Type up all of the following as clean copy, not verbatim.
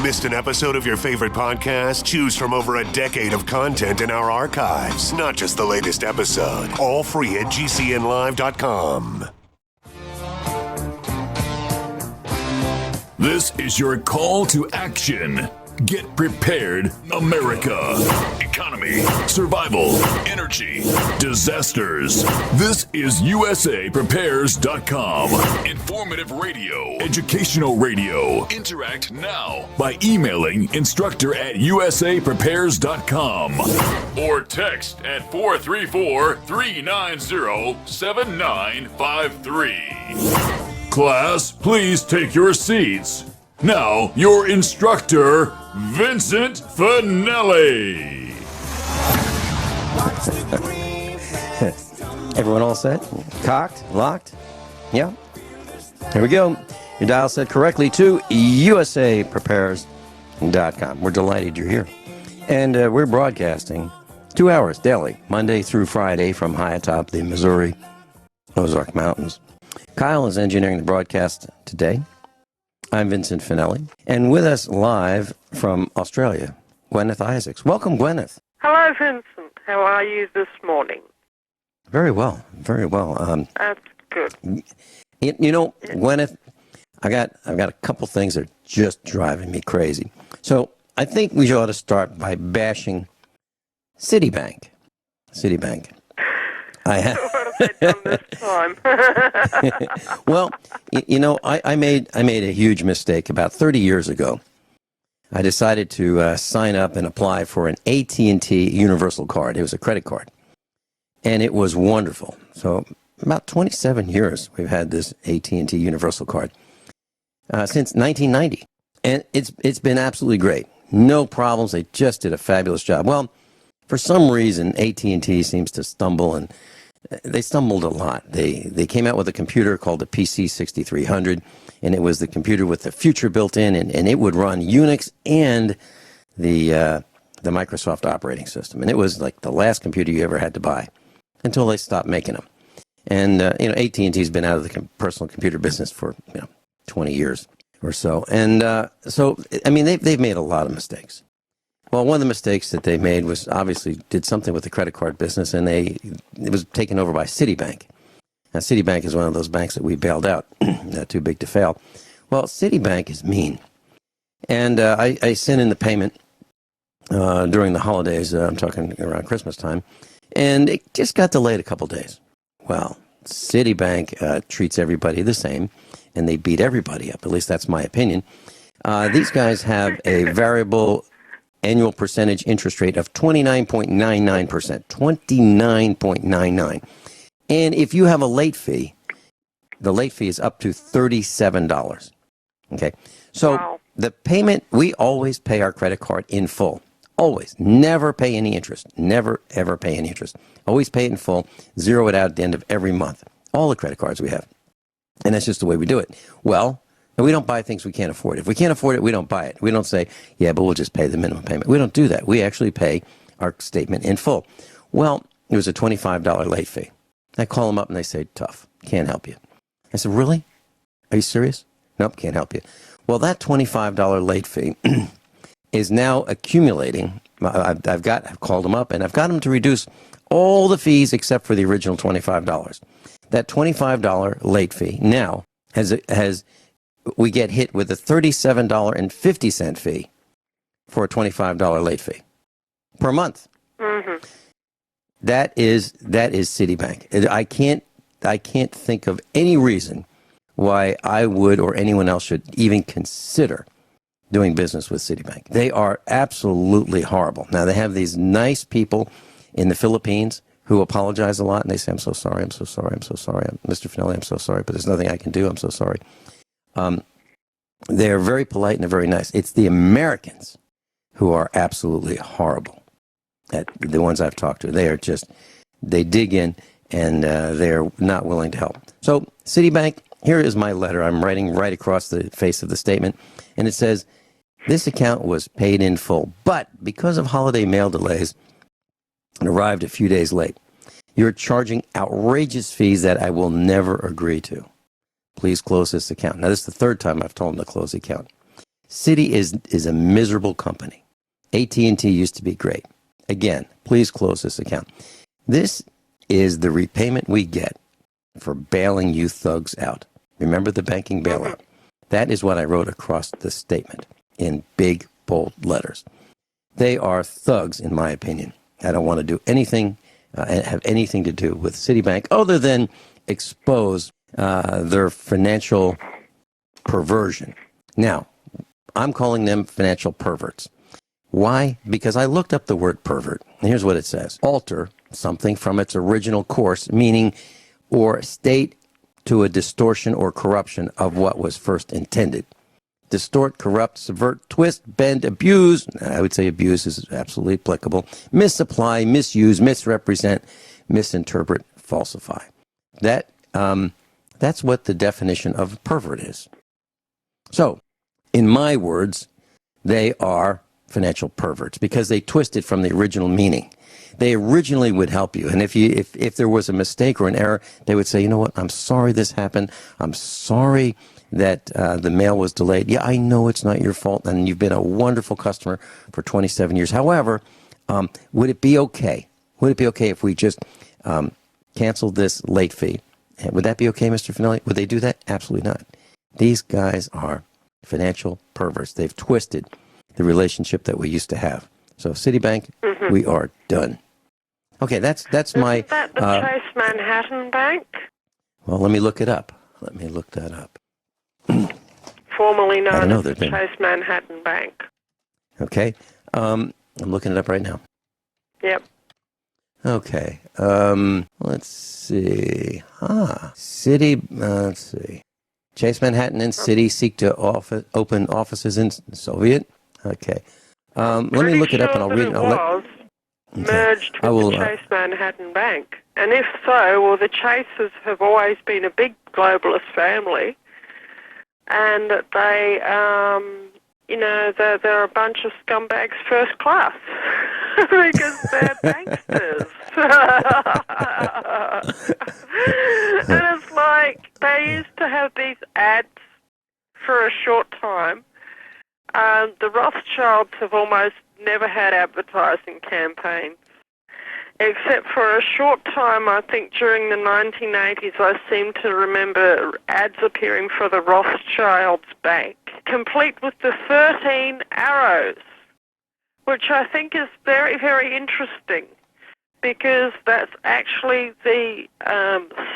Missed an episode of your favorite podcast? Choose from over a decade of content in our archives, not just the latest episode. All free at gcnlive.com. This is your call to action. Get prepared, America. Economy, survival, energy, disasters. This is USAPrepares.com. Informative radio, educational radio. Interact now by emailing instructor@USAPrepares.com or text at 434-390-7953. Class, please take your seats. Now, your instructor, Vincent Finelli. Everyone all set? Cocked? Locked? Yeah. Here we go. Your dial set correctly to USAPrepares.com. We're delighted you're here. And we're broadcasting 2 hours daily, Monday through Friday, from high atop the Missouri Ozark Mountains. Kyle is engineering the broadcast today. I'm Vincent Finelli, and with us live from Australia, Guineith Isaacs. Welcome, Guineith. Hello, Vincent. How are you this morning? Very well, very well. That's good. You know, Guineith, I've got a couple things that are just driving me crazy. So I think we ought to start by bashing Citibank. What have they done this time? Well, you know, I made a huge mistake about 30 years ago. I decided to sign up and apply for an AT&T Universal Card. It was a credit card, and it was wonderful. So about 27 years we've had this AT&T Universal Card since 1990, and it's been absolutely great. No problems. They just did a fabulous job. Well, for some reason, AT&T seems to stumble, and they stumbled a lot. They came out with a computer called the PC 6300, and it was the computer with the future built in, and it would run Unix and the Microsoft operating system. And it was like the last computer you ever had to buy until they stopped making them. And AT&T's been out of the personal computer business for 20 years or so. And so I mean, they've made a lot of mistakes. Well, one of the mistakes that they made was obviously did something with the credit card business, and it was taken over by Citibank. Now, Citibank is one of those banks that we bailed out, too big to fail. Well, Citibank is mean. And I sent in the payment during the holidays. I'm talking around Christmas time. And it just got delayed a couple days. Well, Citibank treats everybody the same, and they beat everybody up. At least that's my opinion. These guys have a variable annual percentage interest rate of 29.99%. 29.99. And if you have a late fee, the late fee is up to $37. Okay. So Wow. The payment, we always pay our credit card in full. Always. Never pay any interest. Never, ever pay any interest. Always pay it in full. Zero it out at the end of every month. All the credit cards we have. And that's just the way we do it. Well, and we don't buy things we can't afford. If we can't afford it, we don't buy it. We don't say, yeah, but we'll just pay the minimum payment. We don't do that. We actually pay our statement in full. Well, it was a $25 late fee. I call them up and they say, tough, can't help you. I said, really? Are you serious? Nope, can't help you. Well, that $25 late fee is now accumulating. I've called them up and I've got them to reduce all the fees except for the original $25. That $25 late fee now we get hit with a $37.50 fee for a $25 late fee per month. Mm-hmm. That is Citibank. I can't think of any reason why I would or anyone else should even consider doing business with Citibank. They are absolutely horrible. Now, they have these nice people in the Philippines who apologize a lot, and they say, I'm so sorry, I'm so sorry, I'm so sorry. Mr. Finelli, I'm so sorry, but there's nothing I can do. I'm so sorry. They're very polite and they're very nice. It's the Americans who are absolutely horrible. The ones I've talked to, they dig in and they're not willing to help. So, Citibank, here is my letter. I'm writing right across the face of the statement, and it says, this account was paid in full, but because of holiday mail delays, it arrived a few days late. You're charging outrageous fees that I will never agree to. Please close this account. Now, this is the third time I've told them to close the account. Citi is a miserable company. AT&T used to be great. Again, please close this account. This is the repayment we get for bailing you thugs out. Remember the banking bailout? That is what I wrote across the statement in big, bold letters. They are thugs, in my opinion. I don't want to do anything and have anything to do with Citibank other than expose their financial perversion. Now, I'm calling them financial perverts. Why? Because I looked up the word pervert. And here's what it says. Alter something from its original course, meaning or state to a distortion or corruption of what was first intended. Distort, corrupt, subvert, twist, bend, abuse. I would say abuse is absolutely applicable. Misapply, misuse, misrepresent, misinterpret, falsify. That's what the definition of pervert is. So, in my words, they are financial perverts because they twisted from the original meaning. They originally would help you, and if there was a mistake or an error, they would say, you know what, I'm sorry this happened. I'm sorry that the mail was delayed. Yeah, I know it's not your fault, and you've been a wonderful customer for 27 years. However, would it be okay? Would it be okay if we just canceled this late fee? Would that be okay, Mr. Finelli? Would they do that? Absolutely not. These guys are financial perverts. They've twisted the relationship that we used to have. So Citibank, we are done. Okay, that's my... Isn't that the Chase Manhattan Bank? Well, let me look it up. Let me look that up. Formerly known as the Chase Chase Manhattan Bank. Okay, I'm looking it up right now. Yep. Okay, let's see. Let's see. Chase Manhattan and Citi seek to open offices in Soviet. Okay. Let me look it up and I'll read it. Merged with the Chase Manhattan Bank. And if so, well, the Chases have always been a big globalist family. And they, they're a bunch of scumbags first class. Because they're banksters. And it's like, they used to have these ads for a short time. The Rothschilds have almost never had advertising campaigns, except for a short time, I think during the 1980s, I seem to remember ads appearing for the Rothschilds Bank, complete with the 13 arrows, which I think is very, very interesting, because that's actually the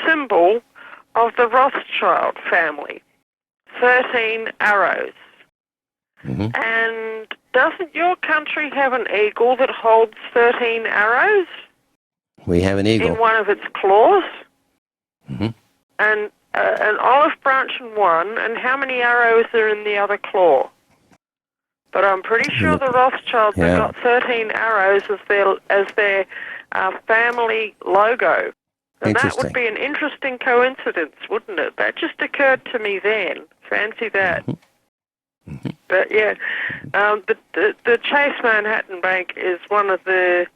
symbol of the Rothschild family, 13 arrows. And doesn't your country have an eagle that holds 13 arrows? We have an eagle. In one of its claws? And an olive branch in one, and how many arrows are in the other claw? But I'm pretty sure the Rothschilds have got 13 arrows as their family logo. And that would be an interesting coincidence, wouldn't it? That just occurred to me then. Fancy that. But yeah, the Chase Manhattan Bank is one of the,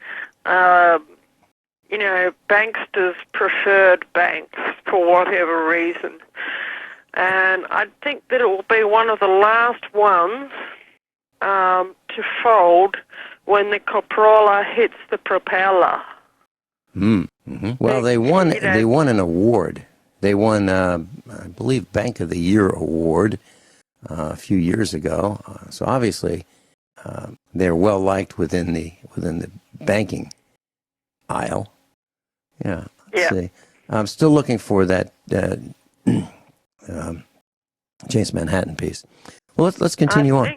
banksters' preferred banks for whatever reason. And I think that it will be one of the last ones to fold when the Coppola hits the propeller. Well, they won an award. They won, I believe, Bank of the Year award a few years ago. So obviously, they're well liked within the banking aisle. Yeah. Let's see. I'm still looking for that Chase Manhattan piece. Well, let's continue on.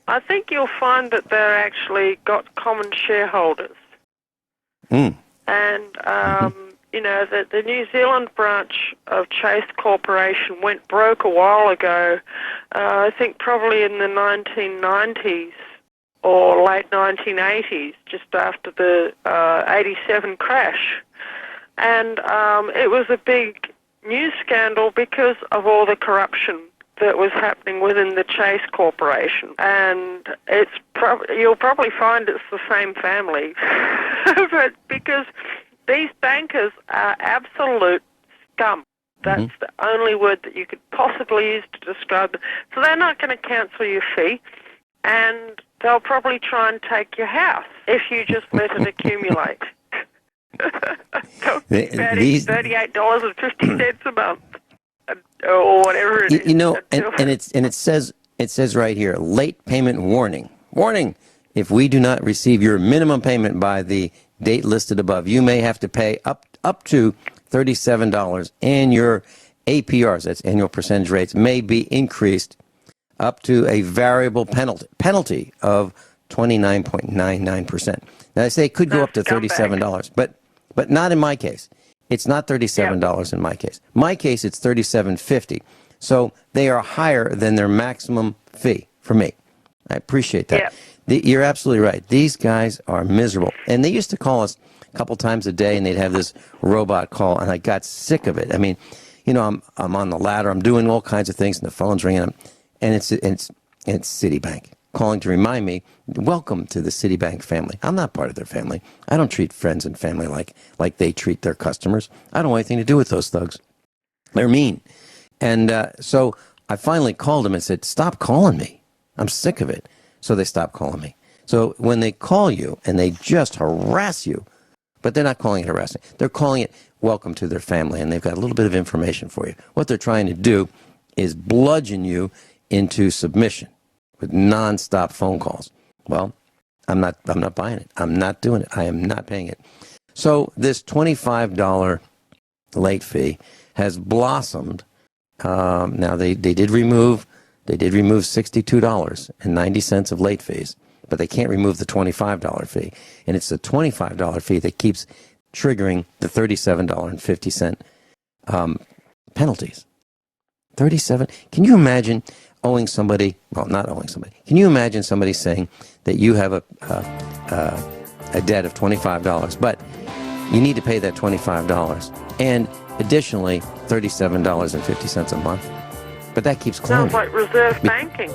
I think you'll find that they're actually got common shareholders. And, the New Zealand branch of Chase Corporation went broke a while ago, I think probably in the 1990s or late 1980s, just after the 87 crash. And it was a big news scandal because of all the corruption that was happening within the Chase Corporation. And you'll probably find it's the same family. But because these bankers are absolute scum. That's the only word that you could possibly use to describe them. So they're not going to cancel your fee, and they'll probably try and take your house if you just let it accumulate. $38.50 a month, or whatever it is. You know, and it says right here, late payment warning. Warning: if we do not receive your minimum payment by the date listed above, you may have to pay up to $37, and your APRs, that's annual percentage rates, may be increased up to a variable penalty of 29.99%. Now, they say it could go up to $37, but not in my case. It's not $37 in my case. My case, it's $37.50. So they are higher than their maximum fee for me. I appreciate that. You're absolutely right. These guys are miserable. And they used to call us a couple times a day, and they'd have this robot call, and I got sick of it. I mean, you know, I'm on the ladder, I'm doing all kinds of things, and the phone's ringing, and it's Citibank calling to remind me, welcome to the Citibank family. I'm not part of their family. I don't treat friends and family like they treat their customers. I don't want anything to do with those thugs. They're mean. And so I finally called them and said, stop calling me. I'm sick of it. So they stopped calling me. So when they call you and they just harass you, but they're not calling it harassing. They're calling it welcome to their family, and they've got a little bit of information for you. What they're trying to do is bludgeon you into submission with nonstop phone calls. Well, I'm not buying it. I'm not doing it. I am not paying it. So this $25 late fee has blossomed. Now they did remove $62.90 of late fees, but they can't remove the $25 fee. And it's the $25 fee that keeps triggering the $37.50 penalties. 37. Can you imagine owing somebody? Well, not owing somebody. Can you imagine somebody saying that you have a debt of $25, but you need to pay that $25 and additionally $37.50 a month? But that keeps climbing. Sounds like reserve banking.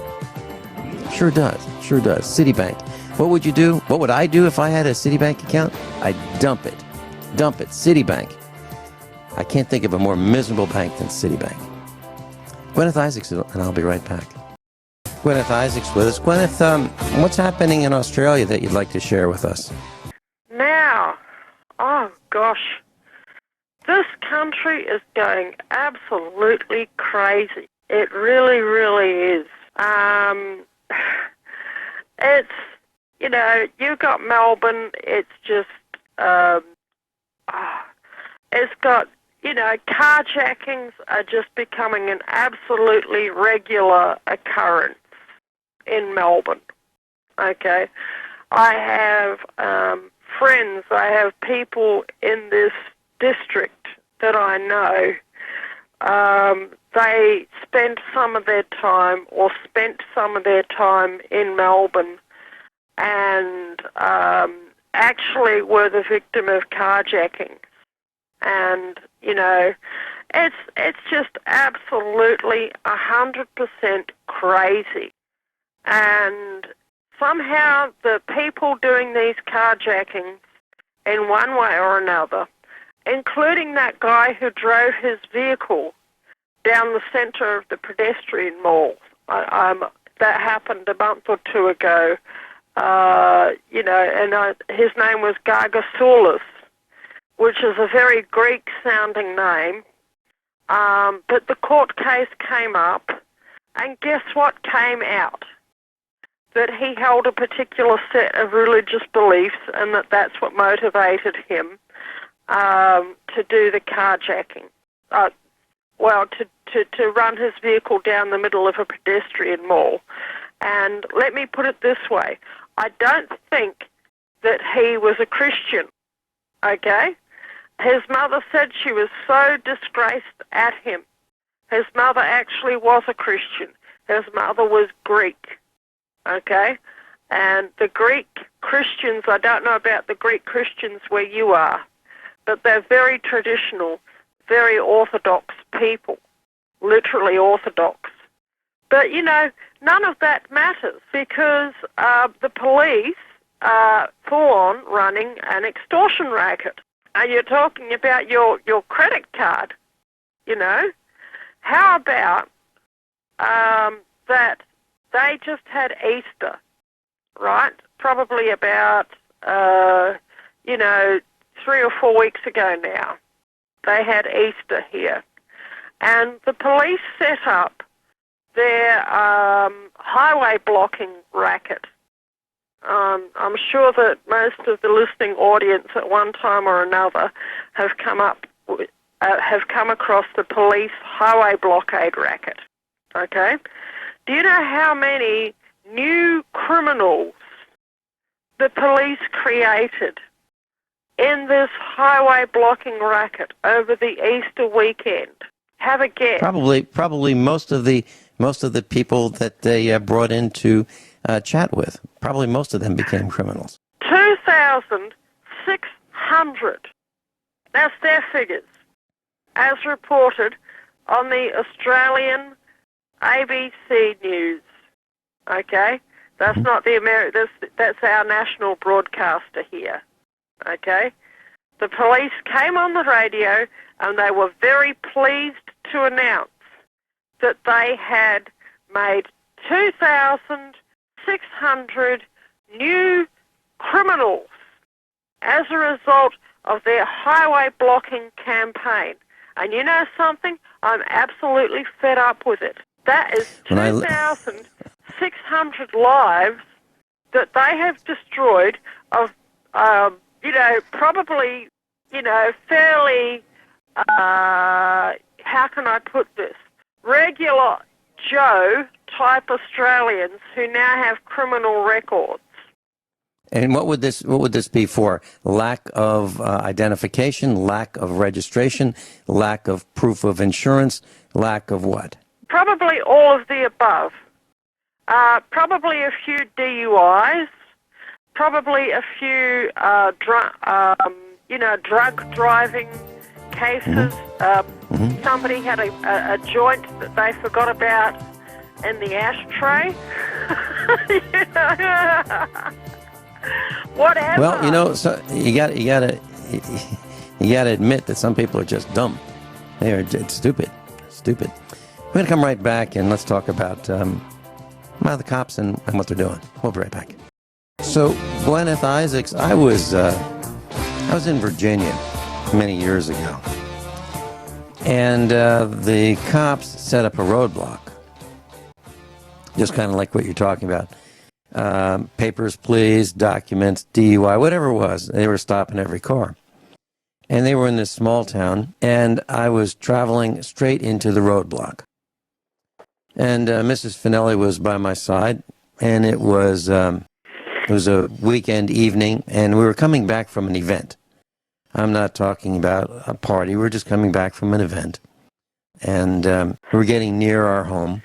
Sure does. Sure does. Citibank. What would you do? What would I do if I had a Citibank account? I'd dump it. Dump it. Citibank. I can't think of a more miserable bank than Citibank. Gwyneth Isaacs, and I'll be right back. Gwyneth Isaacs with us. Gwyneth, what's happening in Australia that you'd like to share with us? Now, oh gosh, this country is going absolutely crazy. It really, really is. It's, you know, you've got Melbourne, it's just, it's got, you know, carjackings are just becoming an absolutely regular occurrence in Melbourne. Okay? I have friends, I have people in this district that I know. They spent some of their time in Melbourne and actually were the victim of carjacking. And, you know, it's just absolutely 100% crazy. And somehow the people doing these carjackings in one way or another, including that guy who drove his vehicle down the centre of the pedestrian mall. That happened a month or two ago, you know, and his name was Gargasoulis, which is a very Greek-sounding name. But the court case came up, and guess what came out? That he held a particular set of religious beliefs, and that's what motivated him to do the carjacking. To run his vehicle down the middle of a pedestrian mall. And let me put it this way. I don't think that he was a Christian, okay? His mother said she was so disgraced at him. His mother actually was a Christian. His mother was Greek, okay? And the Greek Christians, I don't know about the Greek Christians where you are, but they're very traditional, very orthodox people, literally orthodox. But, you know, none of that matters because the police are full-on running an extortion racket. And you're talking about your credit card. you know. How about that they just had Easter, right? Probably about, 3 or 4 weeks ago now. They had Easter here. And the police set up their highway blocking racket. I'm sure that most of the listening audience at one time or another have come across the police highway blockade racket. Okay? Do you know how many new criminals the police created in this highway blocking racket over the Easter weekend? Have a guess. Probably most of the people that they brought in to chat with. Probably most of them became criminals. 2,600. That's their figures, as reported on the Australian ABC News. Okay, that's not the that's our national broadcaster here. Okay, the police came on the radio and they were very pleased to announce that they had made 2,600 new criminals as a result of their highway blocking campaign. And you know something? I'm absolutely fed up with it. That is 2,600 lives that they have destroyed of, probably, fairly, how can I put this? Regular Joe type Australians who now have criminal records. And what would this be for? Lack of identification, lack of registration, lack of proof of insurance, lack of what? Probably all of the above. Probably a few DUIs. Probably a few drunk driving cases. Somebody had a joint that they forgot about in the ashtray. Whatever. Well, so you got to admit that some people are just dumb. They are just stupid. We're going to come right back and let's talk about the cops and what they're doing. We'll be right back. So, Guineith Isaacs, I was in Virginia many years ago, and the cops set up a roadblock, just kind of like what you're talking about. Papers, please, documents, DUI, whatever it was. They were stopping every car. And they were in this small town, and I was traveling straight into the roadblock. And Mrs. Finelli was by my side, and it was a weekend evening, and we were coming back from an event. I'm not talking about a party. We were just coming back from an event. And we were getting near our home,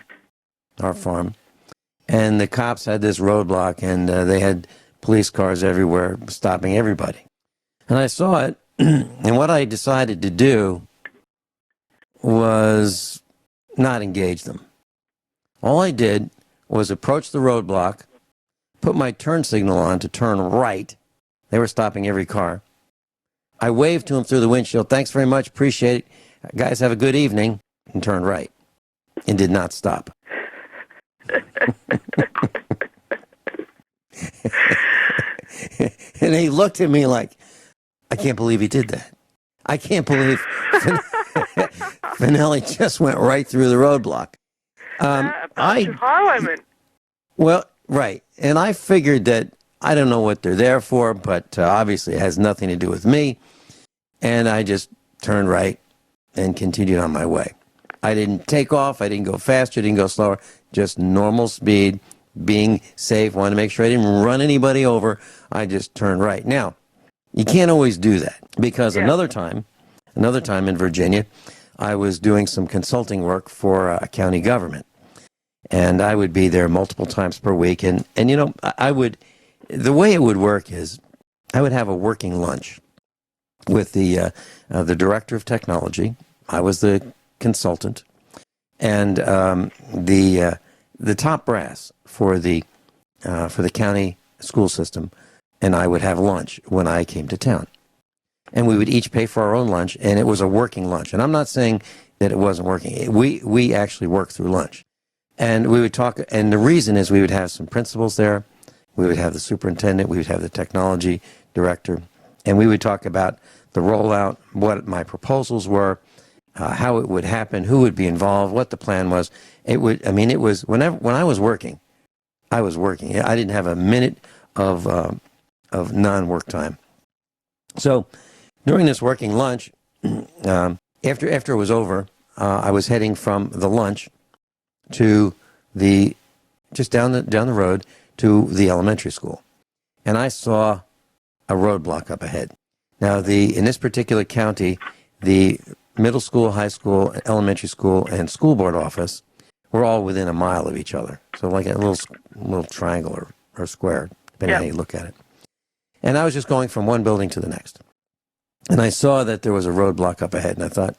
our farm. And the cops had this roadblock, and they had police cars everywhere stopping everybody. And I saw it, and what I decided to do was not engage them. All I did was approach the roadblock, put my turn signal on to turn right. They were stopping every car. I waved to them through the windshield. Thanks very much. Appreciate it. Guys, have a good evening. And turned right. And did not stop. And he looked at me like, I can't believe he did that. I can't believe Finelli just went right through the roadblock. Highwaymen. Well, right. And I figured that I don't know what they're there for, but obviously it has nothing to do with me. And I just turned right and continued on my way. I didn't take off. I didn't go faster. Didn't go slower. Just normal speed, being safe. Wanted to make sure I didn't run anybody over. I just turned right. Now, you can't always do that because another time in Virginia, I was doing some consulting work for a county government. And I would be there multiple times per week. And the way it would work is I would have a working lunch with the director of technology. I was the consultant, and the top brass for the county school system, and I would have lunch when I came to town. And we would each pay for our own lunch, and it was a working lunch. And I'm not saying that it wasn't working. We actually worked through lunch. And we would talk, and the reason is we would have some principals there, we would have the superintendent, we would have the technology director, and we would talk about the rollout, what my proposals were, how it would happen, who would be involved, what the plan was. It was when I was working, I was working. I didn't have a minute of non-work time. So during this working lunch, after it was over, I was heading from the lunch to just down the road to the elementary school, and I saw a roadblock up ahead. Now, in this particular county, the middle school, high school, elementary school, and school board office were all within a mile of each other. So like a little triangle or square, depending on how you look at it. And I was just going from one building to the next. And I saw that there was a roadblock up ahead, and I thought,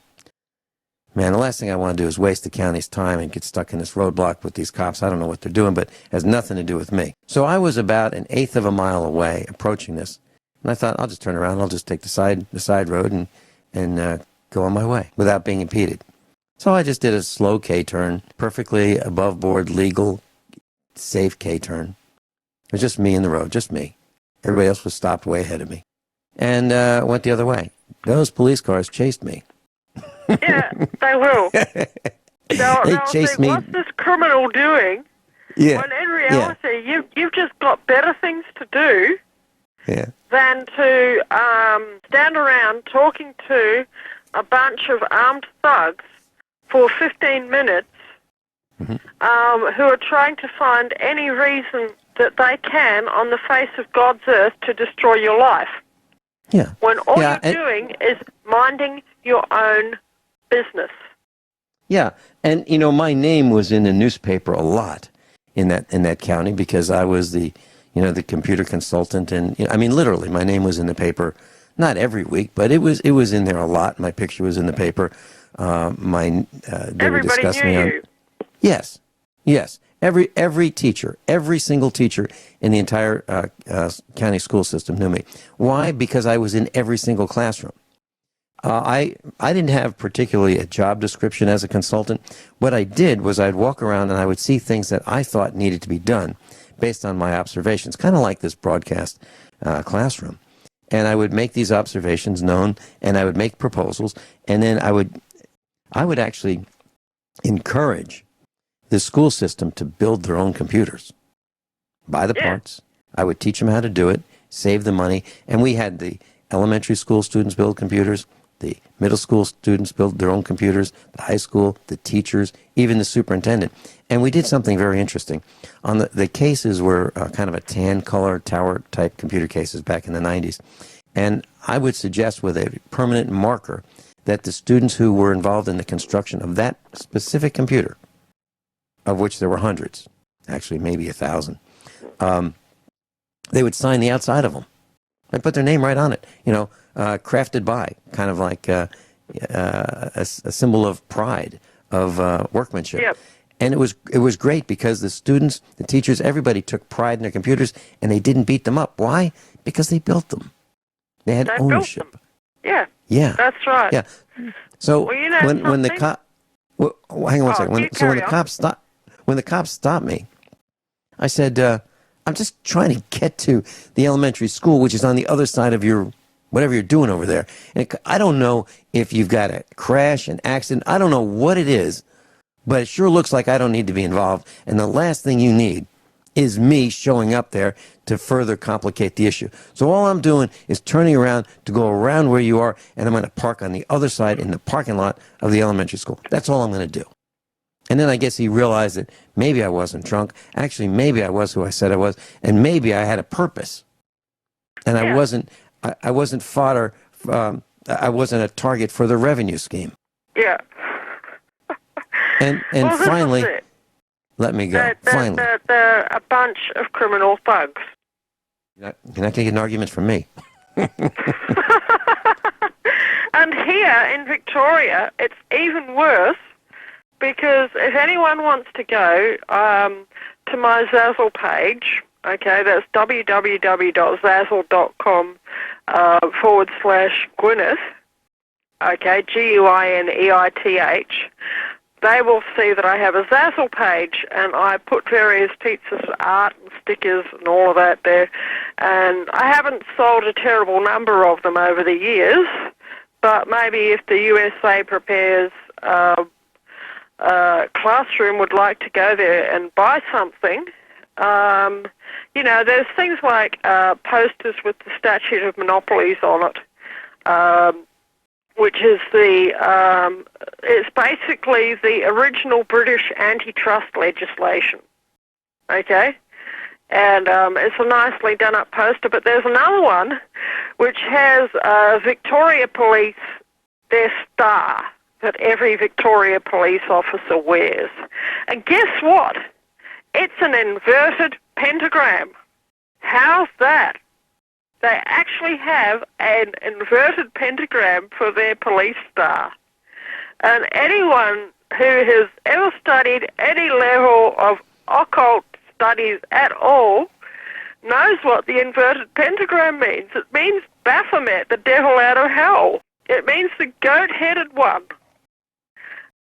man, the last thing I want to do is waste the county's time and get stuck in this roadblock with these cops. I don't know what they're doing, but it has nothing to do with me. So I was about an eighth of a mile away approaching this. And I thought, I'll just turn around. I'll just take the side road and go on my way without being impeded. So I just did a slow K-turn, perfectly above board, legal, safe K-turn. It was just me in the road, just me. Everybody else was stopped way ahead of me. And went the other way. Those police cars chased me. Yeah, they will. They'll chased think, me. what's this criminal doing? Yeah. When in reality, you've just got better things to do than to stand around talking to a bunch of armed thugs for 15 minutes who are trying to find any reason that they can on the face of God's earth to destroy your life. Yeah. When all you're doing is minding your own business. Yeah, and my name was in the newspaper a lot in that county because I was the computer consultant, and literally my name was in the paper, not every week, but it was in there a lot. My picture was in the paper. They would discuss me on. You. Yes. Every teacher, every single teacher in the entire county school system knew me. Why? Because I was in every single classroom. I didn't have particularly a job description as a consultant. What I did was I'd walk around and I would see things that I thought needed to be done based on my observations, kind of like this broadcast classroom. And I would make these observations known, and I would make proposals, and then I would actually encourage the school system to build their own computers. Buy the parts. I would teach them how to do it, save the money, and we had the elementary school students build computers, the middle school students build their own computers, the high school, the teachers, even the superintendent. And we did something very interesting. On the cases were kind of a tan color tower type computer cases back in the 90s. And I would suggest with a permanent marker that the students who were involved in the construction of that specific computer, of which there were hundreds, actually maybe 1,000, they would sign the outside of them. They put their name right on it, crafted by, kind of like a symbol of pride, of workmanship. Yep. And it was great because the students, the teachers, everybody took pride in their computers, and they didn't beat them up. Why? Because they built them. They had ownership. Built them. Yeah. Yeah. That's right. Yeah. So when the cop, hang on one second. When the cops stopped me, I said, I'm just trying to get to the elementary school, which is on the other side of your, whatever you're doing over there. And I don't know if you've got a crash, an accident. I don't know what it is, but it sure looks like I don't need to be involved. And the last thing you need is me showing up there to further complicate the issue. So all I'm doing is turning around to go around where you are, and I'm going to park on the other side in the parking lot of the elementary school. That's all I'm going to do. And then I guess he realized that maybe I wasn't drunk. Actually, maybe I was who I said I was, and maybe I had a purpose. And I wasn't fodder. I wasn't a target for the revenue scheme. Yeah. And finally, let me go. Finally, they're a bunch of criminal thugs. You're not going to get an argument from me. And here in Victoria, it's even worse. Because if anyone wants to go to my Zazzle page, okay, that's www.zazzle.com /Guineith, okay, Guineith, they will see that I have a Zazzle page, and I put various pieces of art and stickers and all of that there. And I haven't sold a terrible number of them over the years, but maybe if the USA Prepares classroom would like to go there and buy something, there's things like posters with the Statute of Monopolies on it, which is it's basically the original British antitrust legislation, okay? And it's a nicely done-up poster, but there's another one which has Victoria Police, their star, that every Victoria police officer wears. And guess what? It's an inverted pentagram. How's that? They actually have an inverted pentagram for their police star. And anyone who has ever studied any level of occult studies at all knows what the inverted pentagram means. It means Baphomet, the devil out of hell. It means the goat-headed one.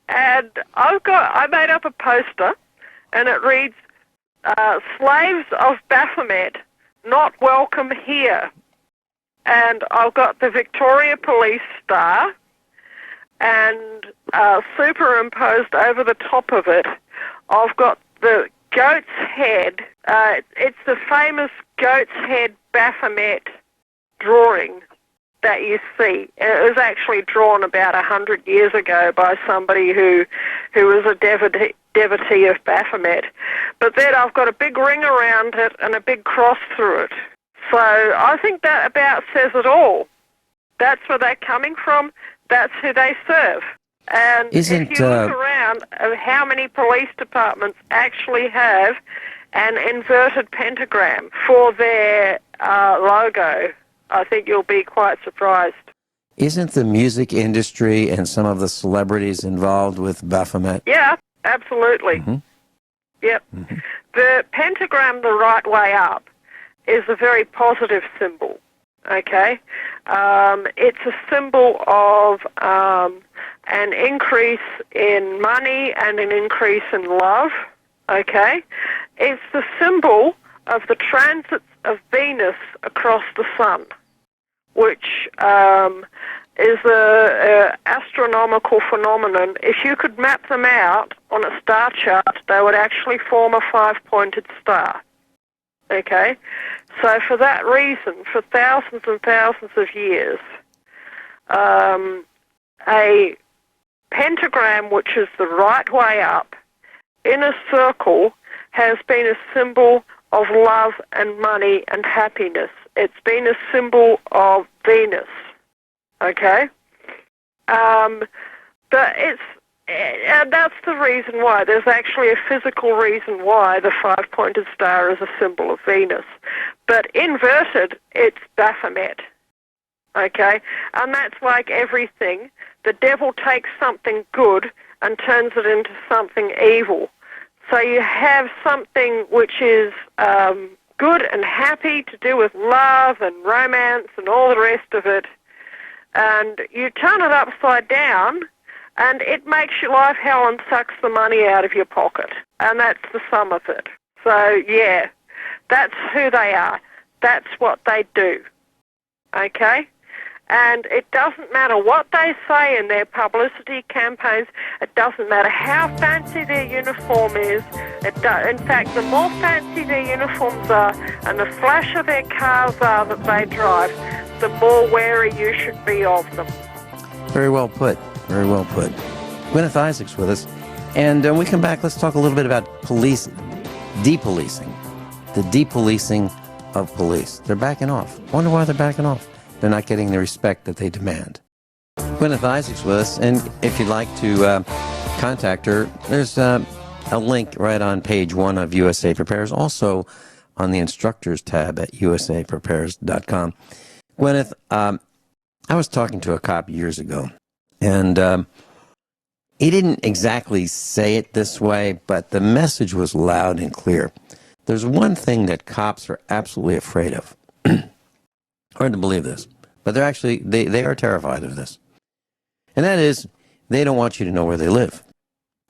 And I made up a poster, and it reads, Slaves of Baphomet, not welcome here. And I've got the Victoria Police star, and superimposed over the top of it, I've got the goat's head. It's the famous goat's head Baphomet drawing that you see. It was actually drawn about 100 years ago by somebody who was a devotee of Baphomet. But then I've got a big ring around it and a big cross through it. So I think that about says it all. That's where they're coming from. That's who they serve. And if you look around, how many police departments actually have an inverted pentagram for their logo, I think you'll be quite surprised. Isn't the music industry and some of the celebrities involved with Baphomet? Yeah, absolutely. Mm-hmm. Yep. Mm-hmm. The pentagram the right way up is a very positive symbol, okay? It's a symbol of an increase in money and an increase in love, okay? It's the symbol of the transits of Venus across the sun, which is an astronomical phenomenon. If you could map them out on a star chart, they would actually form a 5-pointed star. Okay? So for that reason, for thousands and thousands of years, a pentagram, which is the right way up, in a circle, has been a symbol of love and money and happiness. It's been a symbol of Venus, okay? But and that's the reason why. There's actually a physical reason why the 5-pointed star is a symbol of Venus. But inverted, it's Baphomet, okay? And that's like everything. The devil takes something good and turns it into something evil. So you have something which is good and happy to do with love and romance and all the rest of it, and you turn it upside down, and it makes your life hell and sucks the money out of your pocket. And that's the sum of it. So, yeah, that's who they are. That's what they do. Okay? And it doesn't matter what they say in their publicity campaigns. It doesn't matter how fancy their uniform is. In fact, the more fancy their uniforms are and the flashier their cars are that they drive, the more wary you should be of them. Very well put. Very well put. Guineith Isaac's with us. And when we come back, let's talk a little bit about police, depolicing. The depolicing of police. They're backing off. Wonder why they're backing off. They're not getting the respect that they demand. Guineith Isaac's with us, and if you'd like to contact her, there's a link right on page 1 of USA Prepares, also on the instructors tab at usaprepares.com. Guineith, I was talking to a cop years ago, and he didn't exactly say it this way, but the message was loud and clear. There's one thing that cops are absolutely afraid of. Hard to believe this, but they're actually, they are terrified of this. And that is, they don't want you to know where they live.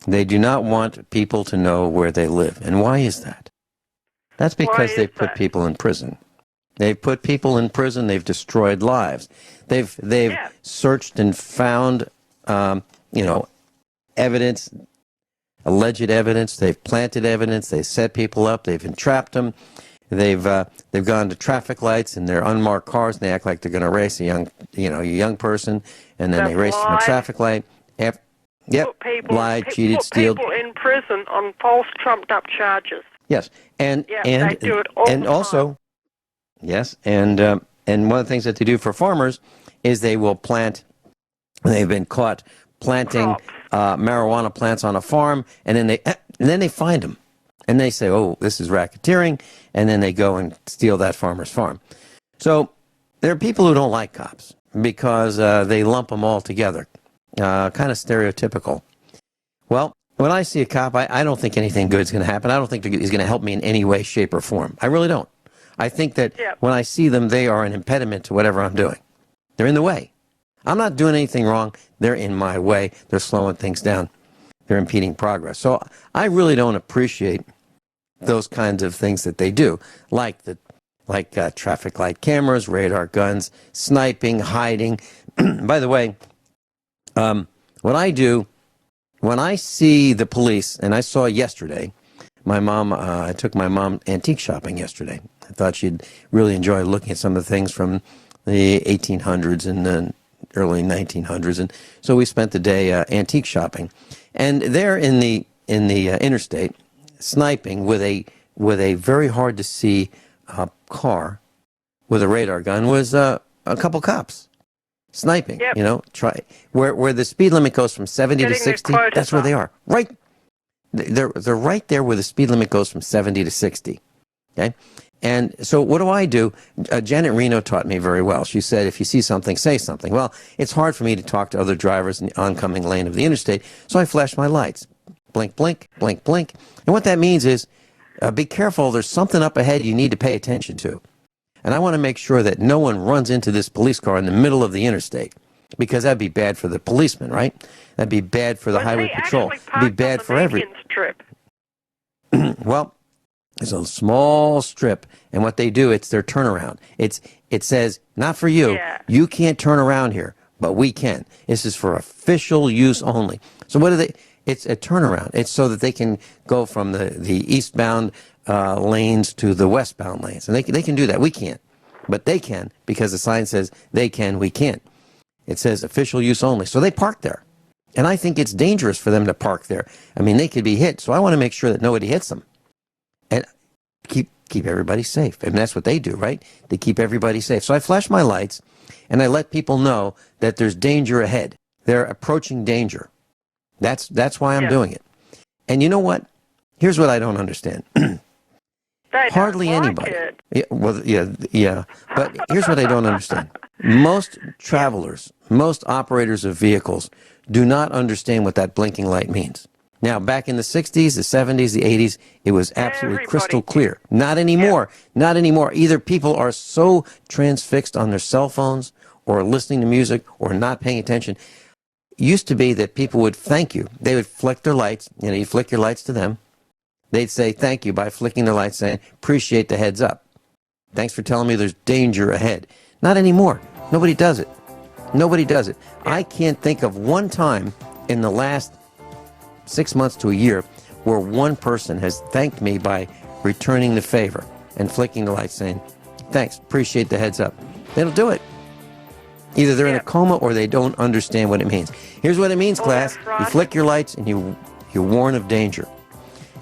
They do not want people to know where they live. And why is that? That's because they've put people in prison. They've put people in prison. They've destroyed lives. They've searched and found, evidence, alleged evidence. They've planted evidence. They've set people up. They've entrapped them. They've gone to traffic lights in their unmarked cars, and they act like they're going to race a young person, and then they race them a traffic light. Lied, cheated, steal. People in prison on false, trumped-up charges. Yes, and they do it all and the also, time. yes, and one of the things that they do for farmers is they will plant. They've been caught planting marijuana plants on a farm, and then they find them, and they say, "Oh, this is racketeering," and then they go and steal that farmer's farm. So there are people who don't like cops because they lump them all together, kind of stereotypical. Well, when I see a cop, I don't think anything good is going to happen. I don't think he's going to help me in any way, shape, or form. I really don't. I think that when I see them, they are an impediment to whatever I'm doing. They're in the way. I'm not doing anything wrong. They're in my way. They're slowing things down. They're impeding progress. So I really don't appreciate those kinds of things that they do, like traffic light cameras, radar guns, sniping, hiding. By the way, what I do when I see the police, and I saw yesterday, I took my mom antique shopping yesterday. I thought she'd really enjoy looking at some of the things from the 1800s and the early 1900s, and so we spent the day antique shopping. And there in the interstate, sniping with a very hard to see car with a radar gun was a couple cops. Sniping, where the speed limit goes from 70 to 60, that's where they are. Right, they're right there where the speed limit goes from 70 to 60. Okay, and so what do? Janet Reno taught me very well. She said, if you see something, say something. Well, it's hard for me to talk to other drivers in the oncoming lane of the interstate, so I flash my lights. Blink, blink, blink, blink. And what that means is, be careful, there's something up ahead you need to pay attention to. And I want to make sure that no one runs into this police car in the middle of the interstate, because that'd be bad for the policeman, right? That'd be bad for the highway patrol. It'd be bad for everyone. Well, it's a small strip, and what they do, it's their turnaround. It says, not for you. Yeah. You can't turn around here, but we can. This is for official use only. So what do they? It's a turnaround. It's so that they can go from the eastbound lanes to the westbound lanes. And they can do that. We can't. But they can, because the sign says they can, we can't. It says official use only. So they park there. And I think it's dangerous for them to park there. I mean, they could be hit. So I want to make sure that nobody hits them. And keep everybody safe. And that's what they do, right? They keep everybody safe. So I flash my lights, and I let people know that there's danger ahead. They're approaching danger. That's why I'm doing it. And you know what? Here's what I don't understand. Hardly anybody. Yeah. But here's what I don't understand. Most travelers, most operators of vehicles do not understand what that blinking light means. Now, back in the 60s, the 70s, the 80s, it was absolutely crystal clear. Not anymore. Yeah. Not anymore. Either people are so transfixed on their cell phones or listening to music or not paying attention. It used to be that people would thank you. They would flick their lights. You flick your lights to them. They'd say thank you by flicking their lights, saying, appreciate the heads up. Thanks for telling me there's danger ahead. Not anymore. Nobody does it. Nobody does it. I can't think of one time in the last 6 months to a year where one person has thanked me by returning the favor and flicking the lights, saying, thanks, appreciate the heads up. They don't do it. Either they're in a coma or they don't understand what it means. Here's what it means, class. You flick your lights and you warn of danger.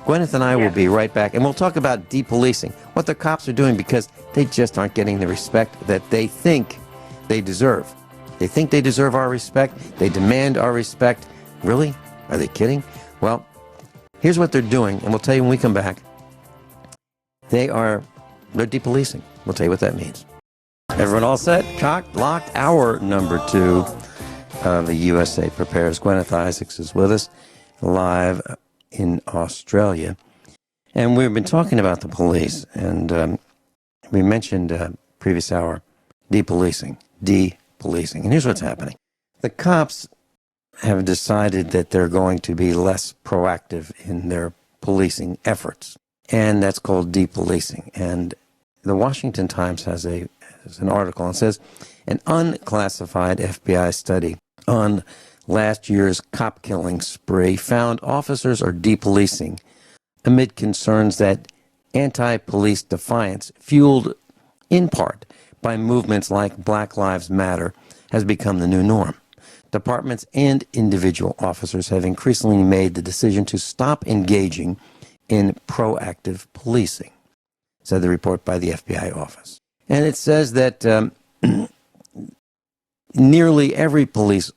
Gwyneth and I will be right back, and we'll talk about depolicing, what the cops are doing, because they just aren't getting the respect that they think they deserve. They think they deserve our respect. They demand our respect. Really? Are they kidding? Well, here's what they're doing, and we'll tell you when we come back. They're depolicing. We'll tell you what that means. Everyone all set? Cocked, locked. Hour number 2 of the USA Prepares. Gwyneth Isaacs is with us live in Australia. And we've been talking about the police, and we mentioned previous hour depolicing. And here's what's happening. The cops have decided that they're going to be less proactive in their policing efforts. And that's called depolicing. And the Washington Times has an article and says, an unclassified FBI study on last year's cop killing spree found officers are depolicing amid concerns that anti-police defiance, fueled in part by movements like Black Lives Matter, has become the new norm. Departments and individual officers have increasingly made the decision to stop engaging in proactive policing, said the report by the FBI office. And it says that nearly every police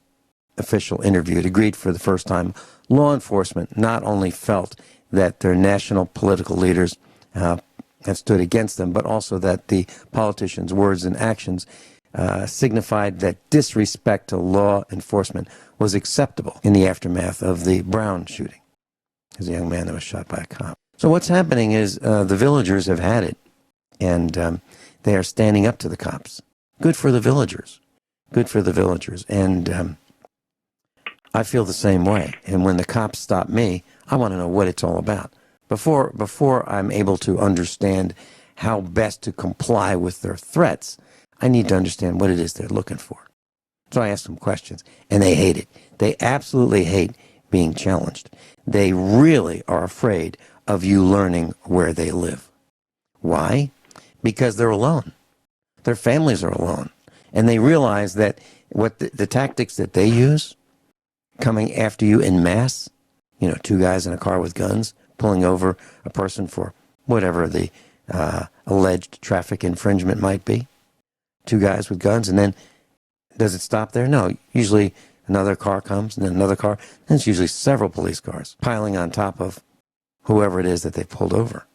official interviewed agreed for the first time law enforcement not only felt that their national political leaders have stood against them, but also that the politicians' words and actions signified that disrespect to law enforcement was acceptable in the aftermath of the Brown shooting. There's a young man that was shot by a cop. So what's happening is the villagers have had it, and they are standing up to the cops. Good for the villagers. Good for the villagers. And I feel the same way. And when the cops stop me, I want to know what it's all about. Before I'm able to understand how best to comply with their threats, I need to understand what it is they're looking for. So I ask them questions, and they hate it. They absolutely hate being challenged. They really are afraid of you learning where they live. Why? Because they're alone. Their families are alone. And they realize that what the tactics that they use, coming after you in mass, two guys in a car with guns, pulling over a person for whatever the alleged traffic infringement might be. Two guys with guns, and then does it stop there? No. Usually another car comes, and then another car, and it's usually several police cars piling on top of whoever it is that they pulled over,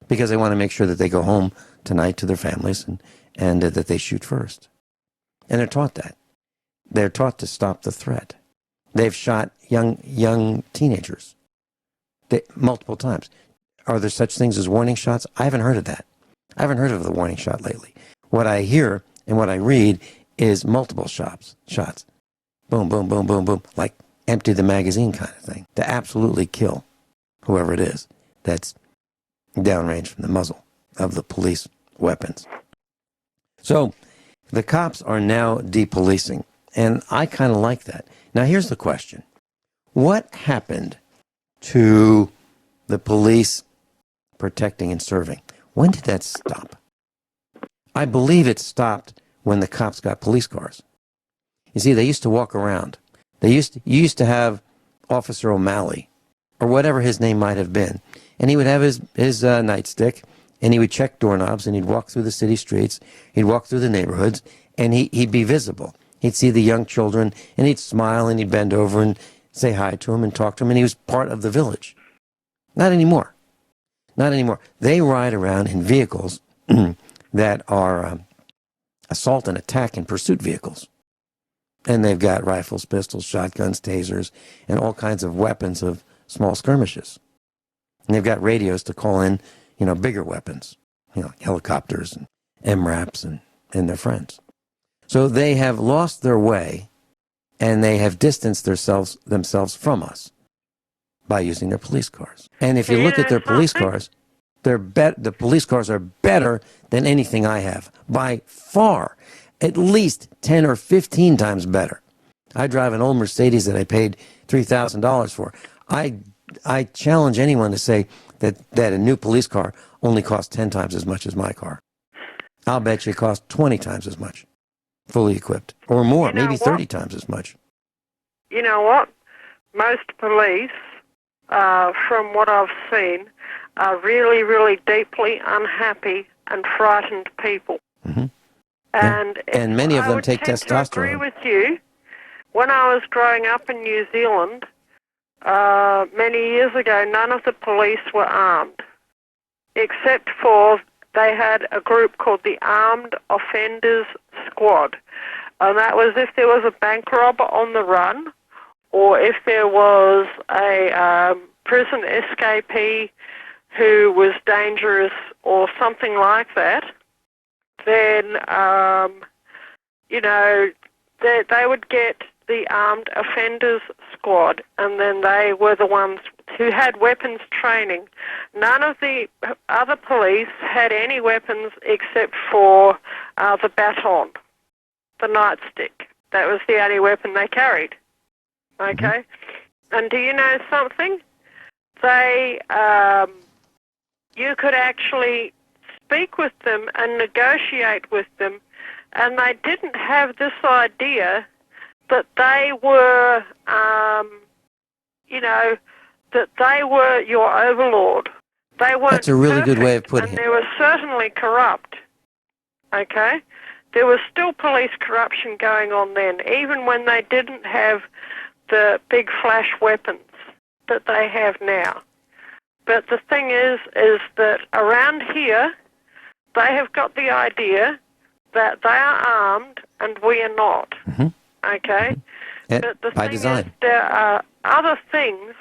because they want to make sure that they go home tonight to their families and that they shoot first. And they're taught that. They're taught to stop the threat. They've shot young teenagers multiple times. Are there such things as warning shots? I haven't heard of that. I haven't heard of the warning shot lately. What I hear and what I read is multiple shots. Boom, boom, boom, boom, boom, like empty the magazine kind of thing, to absolutely kill whoever it is that's downrange from the muzzle of the police weapons. So the cops are now depolicing, and I kind of like that. Now here's the question. What happened to the police protecting and serving? When did that stop? I believe it stopped when the cops got police cars. You see, they used to walk around. You used to have Officer O'Malley, or whatever his name might have been, and he would have his nightstick, and he would check doorknobs, and he'd walk through the city streets, he'd walk through the neighborhoods, and he'd be visible. He'd see the young children, and he'd smile, and he'd bend over and say hi to them and talk to them, and he was part of the village. Not anymore. Not anymore. They ride around in vehicles that are assault and attack and pursuit vehicles. And they've got rifles, pistols, shotguns, tasers, and all kinds of weapons of small skirmishes. And they've got radios to call in, bigger weapons, helicopters and MRAPs and their friends. So they have lost their way, and they have distanced themselves from us by using their police cars. And if you look at their police cars, the police cars are better than anything I have, by far, at least 10 or 15 times better. I drive an old Mercedes that I paid $3,000 for. I challenge anyone to say that a new police car only costs 10 times as much as my car. I'll bet you it costs 20 times as much, fully equipped, or more, maybe 30 times as much. You know what? Most police, from what I've seen, are really, really deeply unhappy and frightened people. Mm-hmm. And many of them take I would testosterone. agree with you. When I was growing up in New Zealand, many years ago, none of the police were armed, except for they had a group called the Armed Offenders Squad. And that was if there was a bank robber on the run, or if there was a prison escapee who was dangerous or something like that, then, they would get the armed offenders squad, and then they were the ones who had weapons training. None of the other police had any weapons except for the baton, the nightstick. That was the only weapon they carried. Okay? And do you know something? They, you could actually speak with them and negotiate with them, and they didn't have this idea that they were, that they were your overlord. They weren't That's a really good way of perfect, putting and it. they were certainly corrupt. Okay? There was still police corruption going on then, even when they didn't have the big flash weapons that they have now. But the thing is that around here, they have got the idea that they are armed and we are not. Okay? But the By thing design. is, there are other things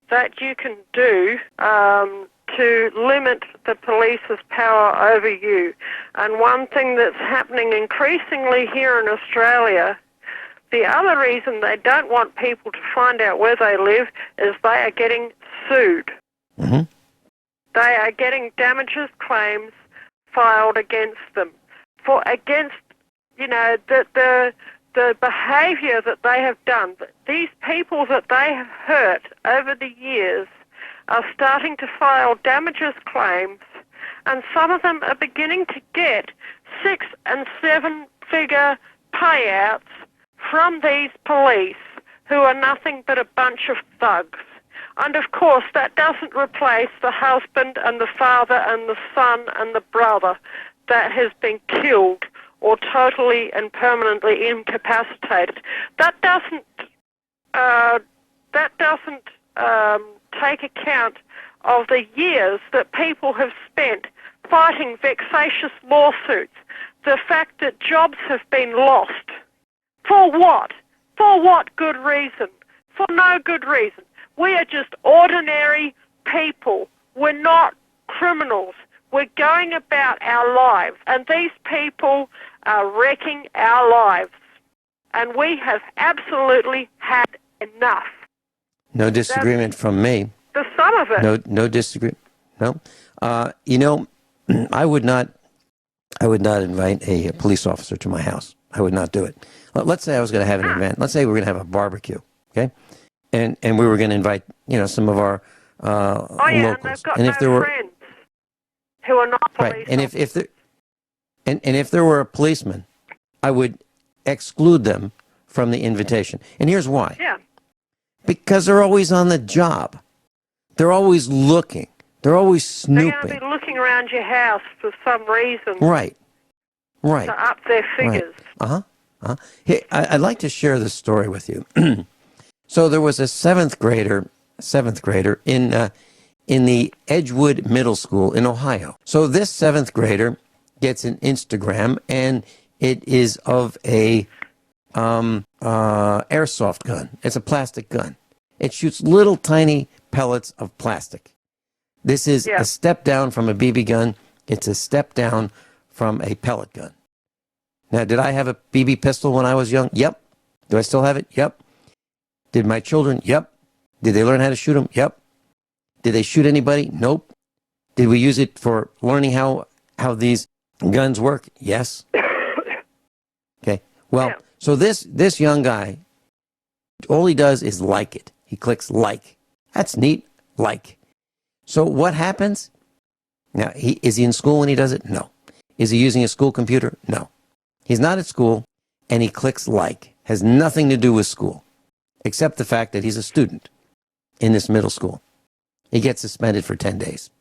that you can do to limit the police's power over you. And one thing that's happening increasingly here in Australia, the other reason they don't want people to find out where they live is they are getting sued. They are getting damages claims filed against them the behaviour that they have done. These people that they have hurt over the years are starting to file damages claims, and some of them are beginning to get 6- and 7-figure payouts from these police who are nothing but a bunch of thugs. And of course, that doesn't replace the husband and the father and the son and the brother that has been killed or totally and permanently incapacitated. That doesn't take account of the years that people have spent fighting vexatious lawsuits, the fact that jobs have been lost. For what? For what good reason? For no good reason. We are just ordinary people. We're not criminals. We're going about our lives, and these people are wrecking our lives. And we have absolutely had enough. No disagreement from me. The sum of it. No disagreement. No. I would not invite a police officer to my house. I would not do it. Let's say I was going to have an event. Let's say we were going to have a barbecue, okay? And we were going to invite, some of our locals. And they've got no friends who are not police. Right. And if there were a policeman, I would exclude them from the invitation. And here's why. Yeah. Because they're always on the job. They're always looking. They're always snooping. They're going to be looking around your house for some reason. Right. To up their figures. Right. Hey, I'd like to share this story with you. So there was a seventh grader in the Edgewood Middle School in Ohio. So this seventh grader gets an Instagram, and it is of a airsoft gun. It's a plastic gun. It shoots little tiny pellets of plastic. This is a step down from a BB gun. It's a step down from a pellet gun. Now, did I have a BB pistol when I was young? Yep. Do I still have it? Yep. Did my children? Yep. Did they learn how to shoot them? Yep. Did they shoot anybody? Nope. Did we use it for learning how these guns work? Yes. Okay. Well, so this young guy, all he does is like it. He clicks like. That's neat. Like. So what happens? Now, is he in school when he does it? No. Is he using a school computer? No. He's not at school, and he clicks like. Has nothing to do with school, except the fact that he's a student in this middle school. He gets suspended for 10 days.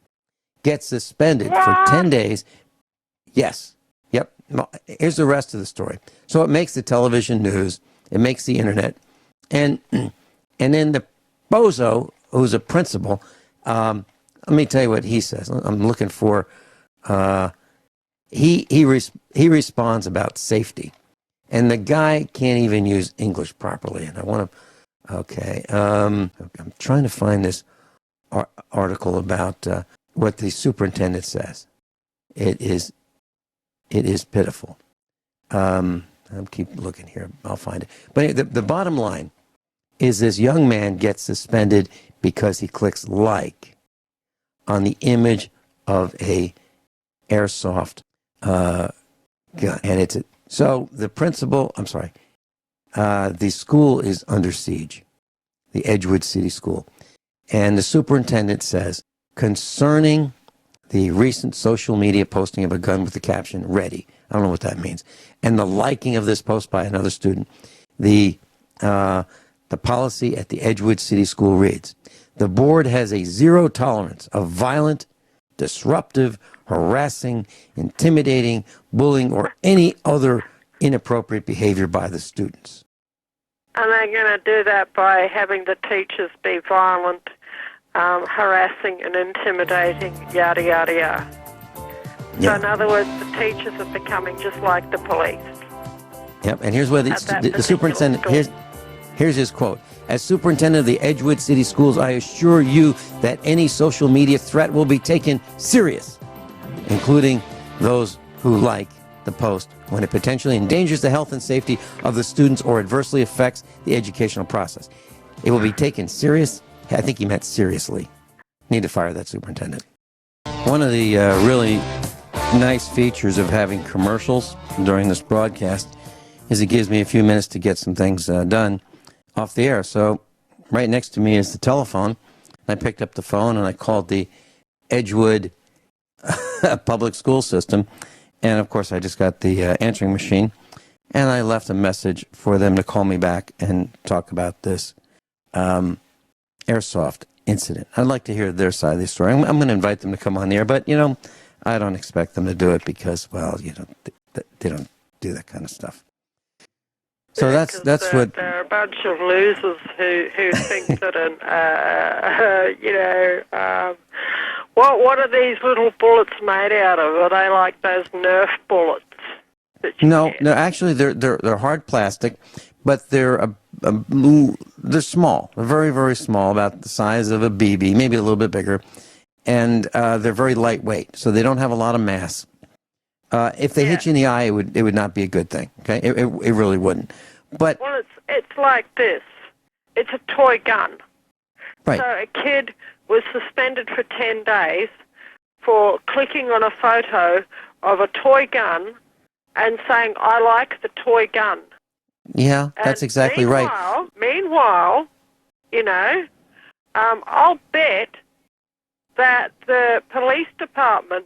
Gets suspended for 10 days. Yes. Yep. Here's the rest of the story. So it makes the television news. It makes the internet. And then the bozo, who's a principal, let me tell you what he says. I'm looking for, he responds about safety. And the guy can't even use English properly. And I want to, okay. I'm trying to find this article about what the superintendent says. It is pitiful. I'll keep looking here. I'll find it. But anyway, the bottom line is this young man gets suspended because he clicks like on the image of a airsoft gun. And so the principal, the school is under siege, the Edgewood City School. And the superintendent says, concerning the recent social media posting of a gun with the caption, ready. I don't know what that means. And the liking of this post by another student, the policy at the Edgewood City School reads, the board has a zero tolerance of violent, disruptive, harassing, intimidating, bullying, or any other inappropriate behavior by the students. And they're going to do that by having the teachers be violent, harassing and intimidating, yada, yada, yada. Yeah. So in other words, the teachers are becoming just like the police. Yep, and here's where the superintendent, here's his quote. As superintendent of the Edgewood City Schools, I assure you that any social media threat will be taken serious, including those who like the post when it potentially endangers the health and safety of the students or adversely affects the educational process. It will be taken serious. I think he meant seriously. Need to fire that superintendent. One of the really nice features of having commercials during this broadcast is it gives me a few minutes to get some things done off the air. So right next to me is the telephone. I picked up the phone and I called the Edgewood public school system. And of course I just got the answering machine. And I left a message for them to call me back and talk about this airsoft incident. I'd like to hear their side of the story. I'm going to invite them to come on the air, but, I don't expect them to do it because, well, they don't do that kind of stuff. So that's what... They're a bunch of losers who think that, what are these little bullets made out of? Are they like those Nerf bullets? No, actually, they're hard plastic, but they're small. They're very, very small, about the size of a BB, maybe a little bit bigger, and they're very lightweight, so they don't have a lot of mass. If they hit you in the eye, it would not be a good thing. Okay, it really wouldn't. But well, it's like this. It's a toy gun. Right. So a kid was suspended for 10 days for clicking on a photo of a toy gun and saying, I like the toy gun. Yeah, that's exactly right. Meanwhile, I'll bet that the police department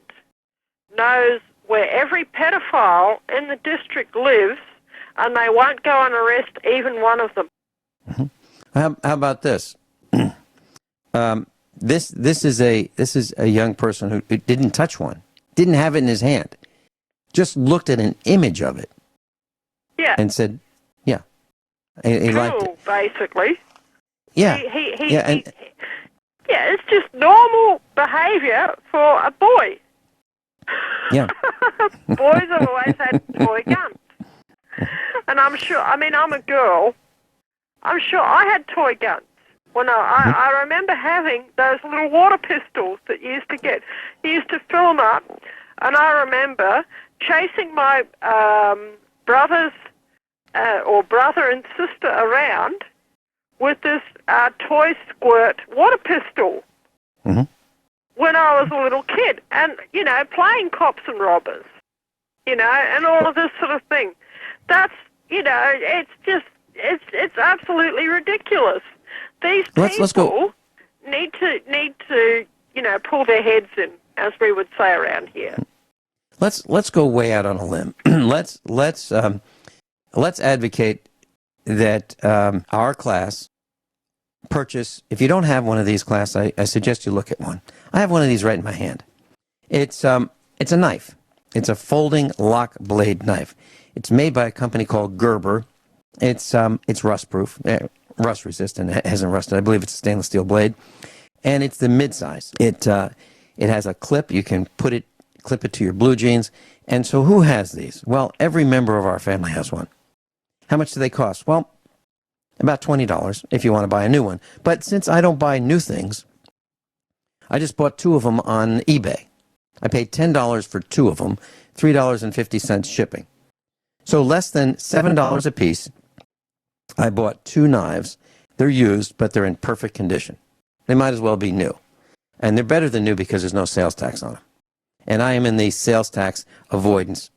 knows where every pedophile in the district lives, and they won't go and arrest even one of them. Mm-hmm. How about this? This is a young person who didn't touch one, didn't have it in his hand, just looked at an image of it, and said, "Yeah, he liked it." Basically, it's just normal behaviour for a boy. Yeah, boys have always had toy guns. And I'm a girl. I'm sure I had toy guns. Well, no, I remember having those little water pistols that you used to fill them up. And I remember chasing my brother and sister around with this toy squirt water pistol when I was a little kid. And, playing cops and robbers, and all of this sort of thing. That's, it's absolutely ridiculous. These people need to, pull their heads in, as we would say around here. Let's go way out on a limb. let's advocate that our class purchase. If you don't have one of these, class, I suggest you look at one. I have one of these right in my hand. It's a knife. It's a folding lock blade knife. It's made by a company called Gerber. It's rust-proof, rust-resistant. It hasn't rusted. I believe it's a stainless steel blade, and it's the mid-size. It has a clip. You can clip it to your blue jeans. And so, who has these? Well, every member of our family has one. How much do they cost? Well, about $20 if you want to buy a new one. But since I don't buy new things, I just bought two of them on eBay. I paid $10 for two of them, $3.50 shipping. So less than $7 a piece, I bought 2 knives. They're used, but they're in perfect condition. They might as well be new. And they're better than new because there's no sales tax on them. And I am in the sales tax avoidance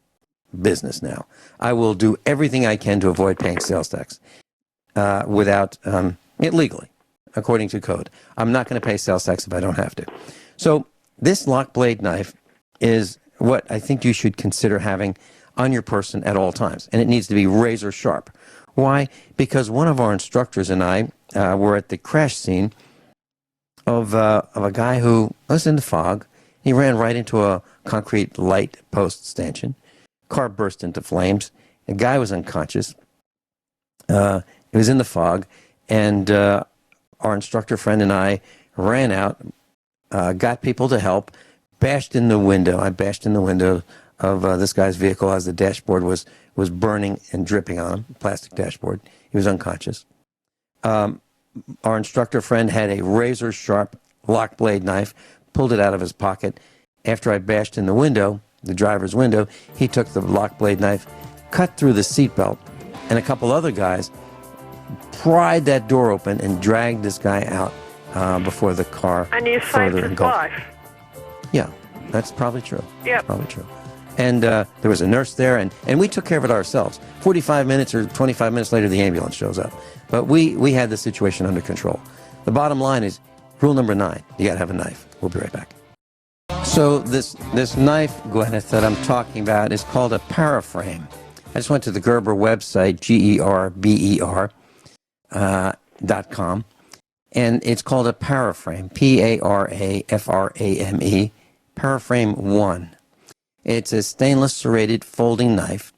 business now. I will do everything I can to avoid paying sales tax without legally, according to code. I'm not going to pay sales tax if I don't have to. So this lock blade knife is what I think you should consider having on your person at all times. And it needs to be razor sharp. Why? Because one of our instructors and I were at the crash scene of a guy who was in the fog. He ran right into a concrete light post stanchion. Car burst into flames. The guy was unconscious. It was in the fog. And our instructor friend and I ran out, got people to help, bashed in the window. I bashed in the window of this guy's vehicle as the dashboard was burning and dripping on him, plastic dashboard. He was unconscious. Our instructor friend had a razor-sharp lock blade knife, pulled it out of his pocket. After I bashed in the window, the driver's window, he took the lock blade knife, cut through the seatbelt, and a couple other guys pried that door open and dragged this guy out before the car And you saved further his engulfed. life. Yeah, that's probably true. Yeah. Probably true. And there was a nurse there, and we took care of it ourselves. 45 minutes or 25 minutes later, the ambulance shows up. But we had the situation under control. The bottom line is, rule number 9, you got to have a knife. We'll be right back. So this knife, Guineith, that I'm talking about is called a paraframe. I just went to the Gerber website, GERBER.com, and it's called a paraframe, Paraframe, Paraframe 1. It's a stainless serrated folding knife,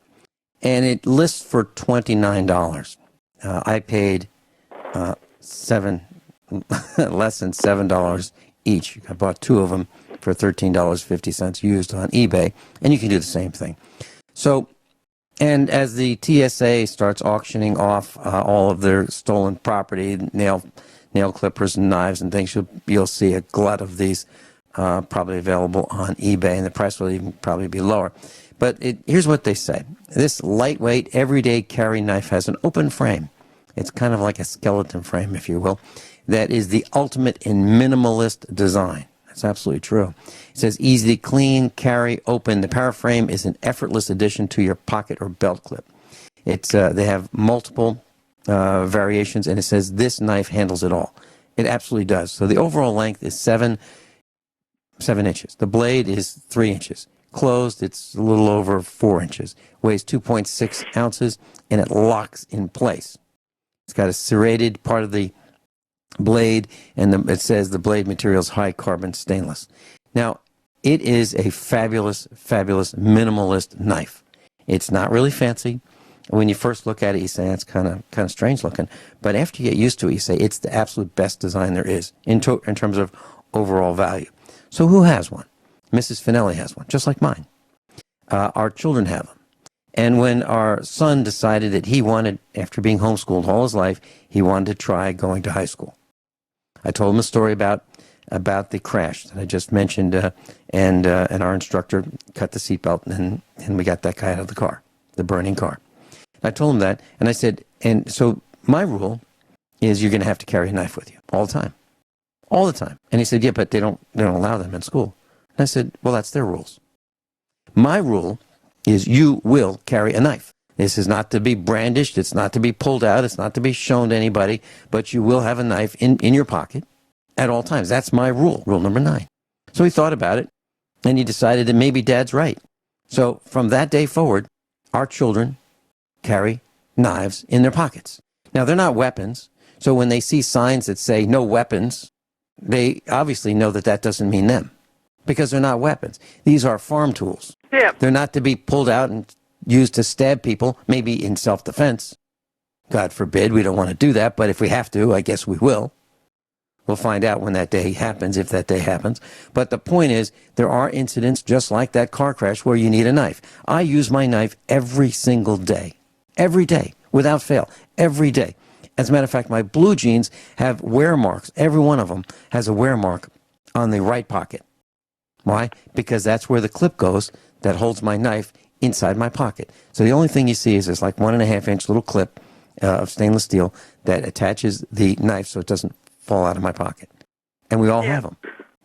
and it lists for $29. I paid less than $7 each. I bought 2 of them for $13.50 used on eBay, and you can do the same thing. So, and as the TSA starts auctioning off all of their stolen property, nail clippers and knives and things, you'll see a glut of these probably available on eBay, and the price will even probably be lower. But here's what they say. This lightweight, everyday carry knife has an open frame. It's kind of like a skeleton frame, if you will, that is the ultimate in minimalist design. That's absolutely true. It says easy to clean, carry, open. The paraframe is an effortless addition to your pocket or belt clip. They have multiple variations, and it says this knife handles it all. It absolutely does. So the overall length is 7 inches. The blade is 3 inches. Closed, it's a little over 4 inches. Weighs 2.6 ounces, and it locks in place. It's got a serrated part of the blade, and it says the blade material is high carbon stainless. Now, it is a fabulous, fabulous minimalist knife. It's not really fancy. When you first look at it, you say, that's kind of strange looking. But after you get used to it, you say, it's the absolute best design there is in terms of overall value. So who has one? Mrs. Finelli has one, just like mine. Our children have them. And when our son decided that he wanted, after being homeschooled all his life, he wanted to try going to high school, I told him a story about the crash that I just mentioned, and our instructor cut the seatbelt, and we got that guy out of the car, the burning car. I told him that, and I said, and so my rule is you're going to have to carry a knife with you all the time. All the time. And he said, yeah, but they don't allow them in school. And I said, well, that's their rules. My rule is you will carry a knife. This is not to be brandished. It's not to be pulled out. It's not to be shown to anybody. But you will have a knife in your pocket at all times. That's my rule, rule number 9. So he thought about it, and he decided that maybe Dad's right. So from that day forward, our children carry knives in their pockets. Now, they're not weapons. So when they see signs that say no weapons, they obviously know that that doesn't mean them, because they're not weapons. These are farm tools. Yeah. They're not to be pulled out and used to stab people, maybe in self-defense. God forbid, we don't want to do that, but if we have to, I guess we will. We'll find out when that day happens, if that day happens. But the point is, there are incidents just like that car crash where you need a knife. I use my knife every single day. Every day, without fail. Every day. As a matter of fact, my blue jeans have wear marks. Every one of them has a wear mark on the right pocket. Why? Because that's where the clip goes that holds my knife inside my pocket. So the only thing you see is this like 1.5-inch little clip of stainless steel that attaches the knife so it doesn't fall out of my pocket. And we all have them.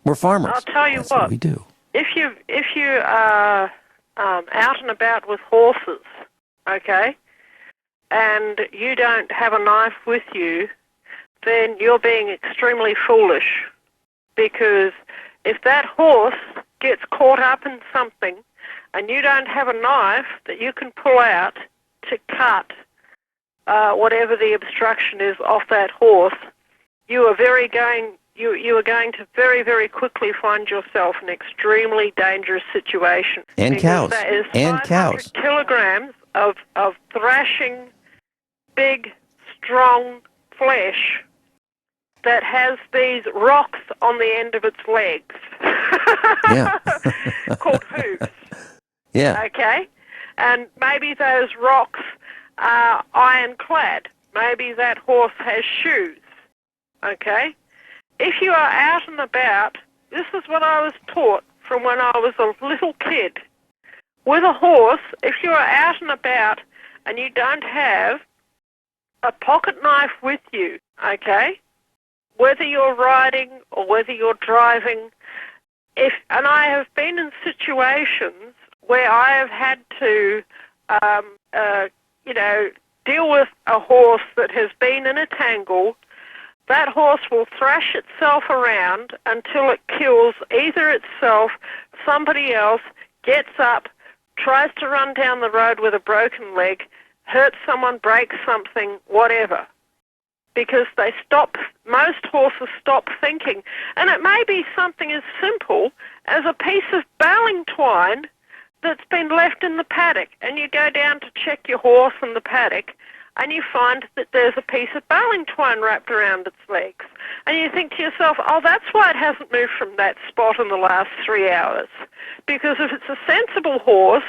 We're farmers. I'll tell you That's what we do. If you are out and about with horses, okay, and you don't have a knife with you, then you're being extremely foolish, because if that horse gets caught up in something and you don't have a knife that you can pull out to cut whatever the obstruction is off that horse, you are going to very, very quickly find yourself in an extremely dangerous situation. And cows. That is and 500 cows. kilograms of thrashing, big, strong flesh that has these rocks on the end of its legs. Yeah. Called hooves. Yeah. Okay? And maybe those rocks are ironclad. Maybe that horse has shoes. Okay? If you are out and about, this is what I was taught from when I was a little kid. With a horse, if you are out and about and you don't have a pocket knife with you, okay, whether you're riding or whether you're driving, and I have been in situations where I have had to, deal with a horse that has been in a tangle. That horse will thrash itself around until it kills either itself, somebody else, gets up, tries to run down the road with a broken leg, hurts someone, breaks something, whatever. Because most horses stop thinking. And it may be something as simple as a piece of baling twine that's been left in the paddock, and you go down to check your horse in the paddock, and you find that there's a piece of baling twine wrapped around its legs. And you think to yourself, oh, that's why it hasn't moved from that spot in the last 3 hours. Because if it's a sensible horse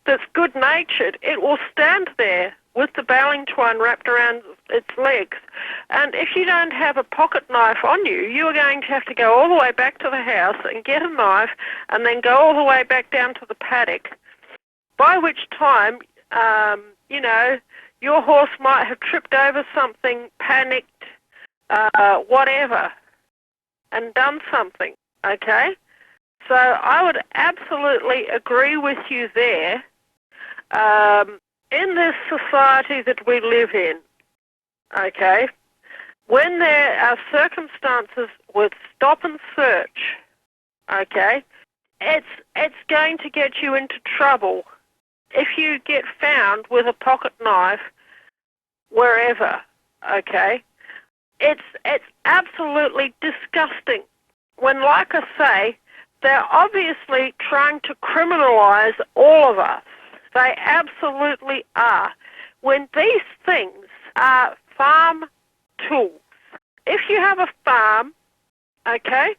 that's good-natured, it will stand there with the baling twine wrapped around its legs. And if you don't have a pocket knife on you, you are going to have to go all the way back to the house and get a knife and then go all the way back down to the paddock, by which time, your horse might have tripped over something, panicked, whatever, and done something, okay? So I would absolutely agree with you there. In this society that we live in, okay, when there are circumstances with stop and search, okay, it's going to get you into trouble if you get found with a pocket knife wherever, okay. It's absolutely disgusting when, like I say, they're obviously trying to criminalise all of us. They absolutely are. When these things are farm tools, if you have a farm, okay,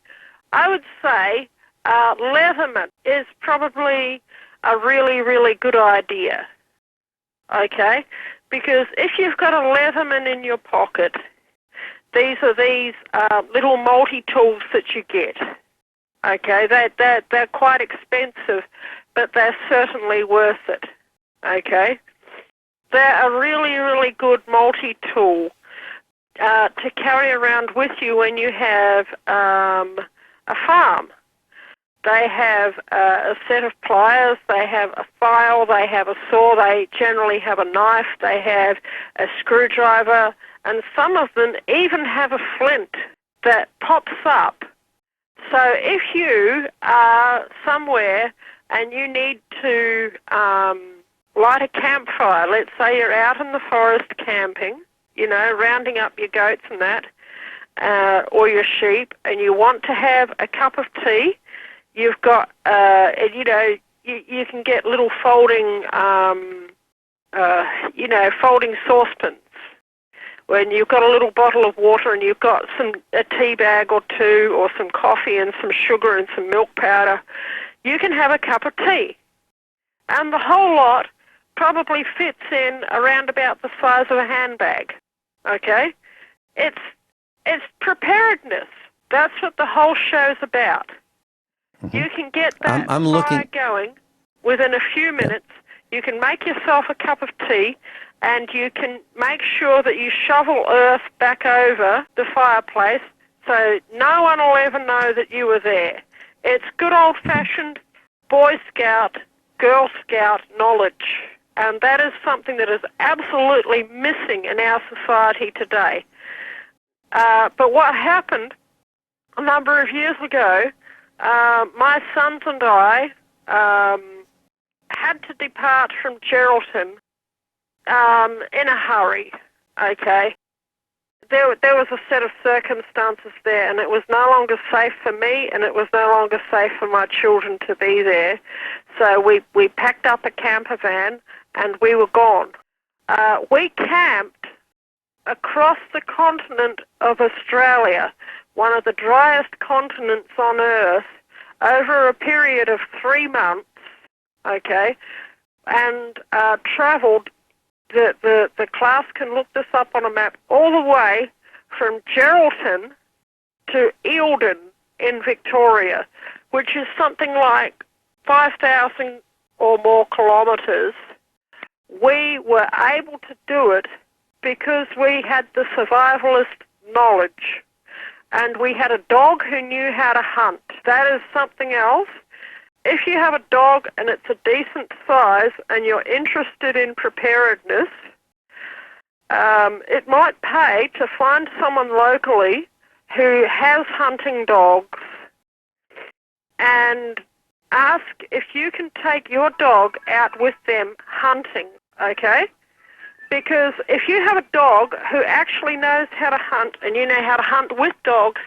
I would say Leatherman is probably a really, really good idea, okay? Because if you've got a Leatherman in your pocket, these are these little multi-tools that you get, okay? They're quite expensive, but they're certainly worth it, okay? They're a really, really good multi-tool to carry around with you when you have a farm. They have a set of pliers, they have a file, they have a saw, they generally have a knife, they have a screwdriver, and some of them even have a flint that pops up. So if you are somewhere and you need to light a campfire, let's say you're out in the forest camping, rounding up your goats and that, or your sheep, and you want to have a cup of tea, you've got, you can get little folding, folding saucepans. When you've got a little bottle of water and you've got a tea bag or two or some coffee and some sugar and some milk powder, you can have a cup of tea. And the whole lot probably fits in around about the size of a handbag, okay? It's preparedness. That's what the whole show's about. Mm-hmm. You can get that fire going within a few minutes, you can make yourself a cup of tea, and you can make sure that you shovel earth back over the fireplace so no one will ever know that you were there. It's good old-fashioned Boy Scout, Girl Scout knowledge, and that is something that is absolutely missing in our society today. But what happened a number of years ago, my sons and I had to depart from Geraldton in a hurry, okay? There was a set of circumstances there, and it was no longer safe for me, and it was no longer safe for my children to be there. So we packed up a camper van, and we were gone. We camped across the continent of Australia, one of the driest continents on Earth, over a period of 3 months, okay, and travelled. The class can look this up on a map, all the way from Geraldton to Eildon in Victoria, which is something like 5,000 or more kilometres. We were able to do it because we had the survivalist knowledge, and we had a dog who knew how to hunt. That is something else. If you have a dog and it's a decent size and you're interested in preparedness, it might pay to find someone locally who has hunting dogs and ask if you can take your dog out with them hunting, okay? Because if you have a dog who actually knows how to hunt and you know how to hunt with dogs,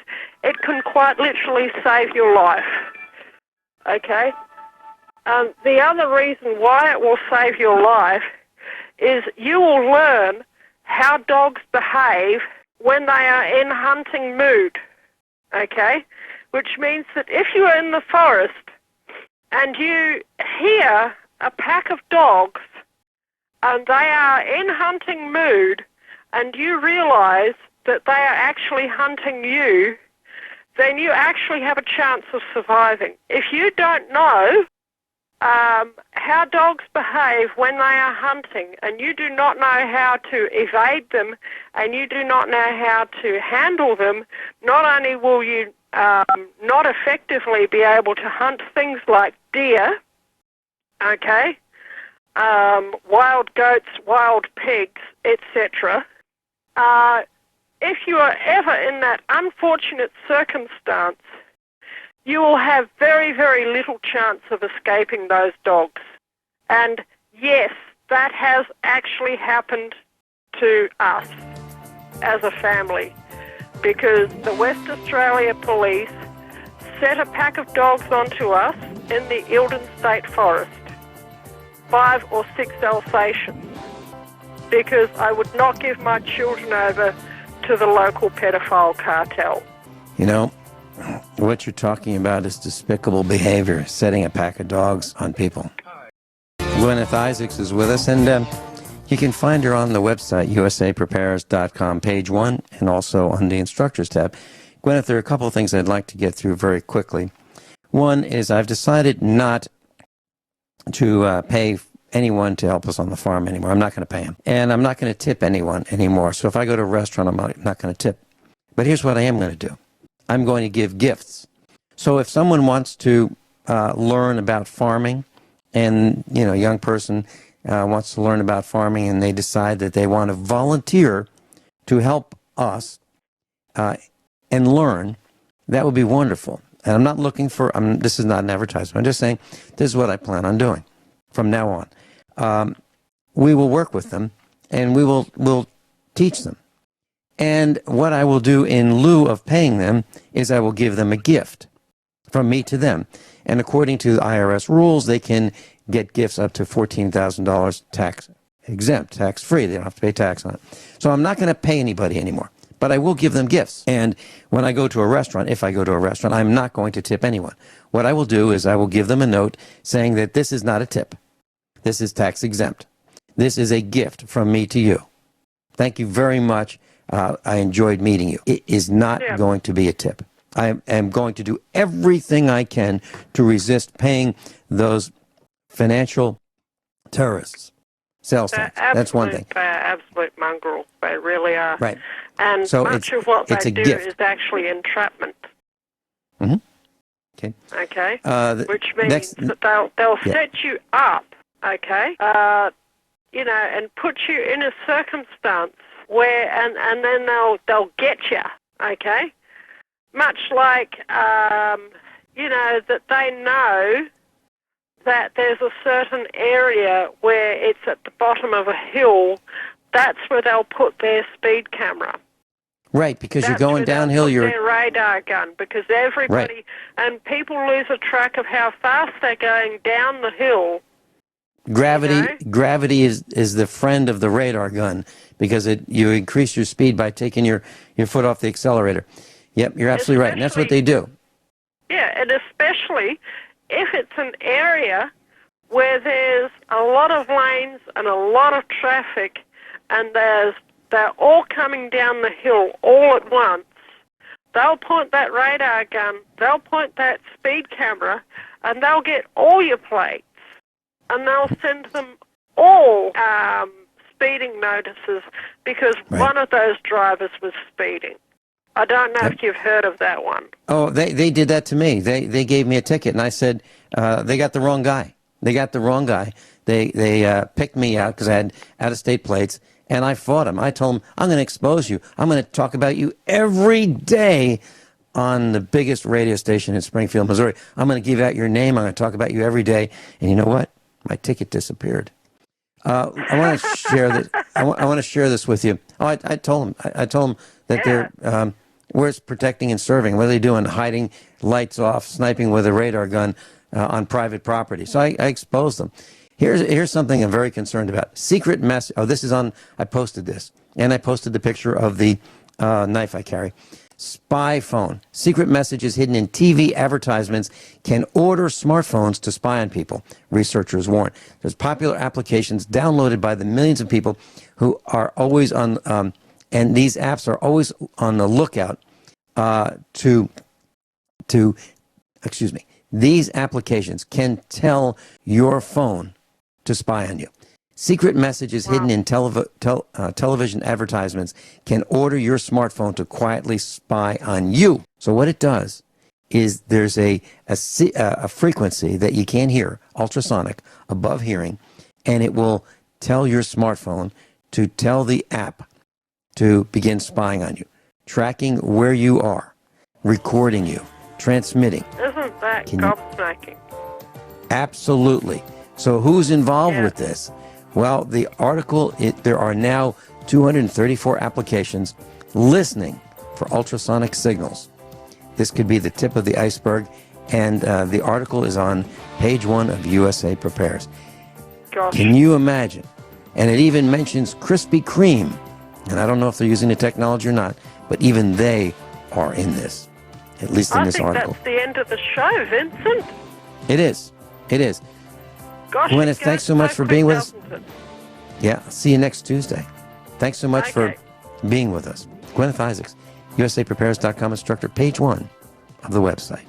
it can quite literally save your life. Okay? The other reason why it will save your life is you will learn how dogs behave when they are in hunting mood. Okay? Which means that if you are in the forest and you hear a pack of dogs and they are in hunting mood and you realize that they are actually hunting you, then you actually have a chance of surviving. If you don't know how dogs behave when they are hunting, and you do not know how to evade them, and you do not know how to handle them, not only will you not effectively be able to hunt things like deer, okay, wild goats, wild pigs, etc., if you are ever in that unfortunate circumstance, you will have very, very little chance of escaping those dogs. And yes, that has actually happened to us as a family, because the West Australia Police set a pack of dogs onto us in the Eildon State Forest, 5 or 6 Alsatians, because I would not give my children over to the local pedophile cartel. You know, what you're talking about is despicable behavior, setting a pack of dogs on people. Guineith Isaacs is with us, and you can find her on the website, usaprepares.com, page 1, and also on the instructors tab. Guineith, there are a couple of things I'd like to get through very quickly. One is I've decided not to pay anyone to help us on the farm anymore. I'm not going to pay them. And I'm not going to tip anyone anymore. So if I go to a restaurant, I'm not going to tip. But here's what I am going to do. I'm going to give gifts. So if someone wants to learn about farming, and a young person wants to learn about farming, and they decide that they want to volunteer to help us and learn, that would be wonderful. And I'm not looking for, this is not an advertisement. I'm just saying this is what I plan on doing from now on. We will work with them, and we'll teach them. And what I will do in lieu of paying them is I will give them a gift from me to them. And according to the IRS rules, they can get gifts up to $14,000 tax exempt, tax free. They don't have to pay tax on it. So I'm not going to pay anybody anymore, but I will give them gifts. And when I go to a restaurant, if I go to a restaurant, I'm not going to tip anyone. What I will do is I will give them a note saying that this is not a tip. This is tax exempt. This is a gift from me to you. Thank you very much. I enjoyed meeting you. It is not going to be a tip. I am going to do everything I can to resist paying those financial terrorists, sales They're tax. That's one thing. They're absolute mongrels. They really are. Right. And So much of what it's they a do gift. is actually entrapment. Mm-hmm. Okay. Okay. Which next, means that they'll yeah. set you up. Okay. And put you in a circumstance where, and then they'll get you. Okay. Much like, that they know that there's a certain area where it's at the bottom of a hill. That's where they'll put their speed camera. Right, because That's you're going where they'll downhill. put You're their radar gun, because everybody right. and people lose a track of how fast they're going down the hill. Gravity is the friend of the radar gun, because you increase your speed by taking your foot off the accelerator. Yep, you're absolutely right, and that's what they do. Yeah, and especially if it's an area where there's a lot of lanes and a lot of traffic, and they're all coming down the hill all at once. They'll point that radar gun, they'll point that speed camera, and they'll get all your plates, and they'll send them all speeding notices because one of those drivers was speeding. I don't know if you've heard of that one. Oh, they did that to me. They gave me a ticket, and I said, they got the wrong guy. They got the wrong guy. They picked me out because I had out-of-state plates, and I fought him. I told him, I'm going to expose you. I'm going to talk about you every day on the biggest radio station in Springfield, Missouri. I'm going to give out your name. I'm going to talk about you every day. And you know what? My ticket disappeared. I want to share this. I want to share this with you. Oh, I told him. I told him that they're where's protecting and serving? What are they doing? Hiding lights off, sniping with a radar gun on private property. So I exposed them. Here's something I'm very concerned about. Secret message. Oh, this is on. I posted this, and I posted the picture of the knife I carry. Spy phone. Secret messages hidden in TV advertisements can order smartphones to spy on people, researchers warn. There's popular applications downloaded by the millions of people who are always on, and these apps are always on the lookout These applications can tell your phone to spy on you. Secret messages hidden in television advertisements can order your smartphone to quietly spy on you. So what it does is there's a frequency that you can't hear, ultrasonic, above hearing, and it will tell your smartphone to tell the app to begin spying on you, tracking where you are, recording you, transmitting. Isn't that gobsmacking? Absolutely. So who's involved with this? Well, the article, there are now 234 applications listening for ultrasonic signals. This could be the tip of the iceberg, and the article is on page 1 of USA Prepares. Gosh. Can you imagine? And it even mentions Krispy Kreme, and I don't know if they're using the technology or not, but even they are in this, at least in this article. I think that's the end of the show, Vincent. It is. It is. Gosh, Guineith, thanks so much for being with us. doesn't it? Yeah, I'll see you next Tuesday. Thanks so much for being with us. Guineith Isaacs, USAPrepares.com instructor, page 1 of the website.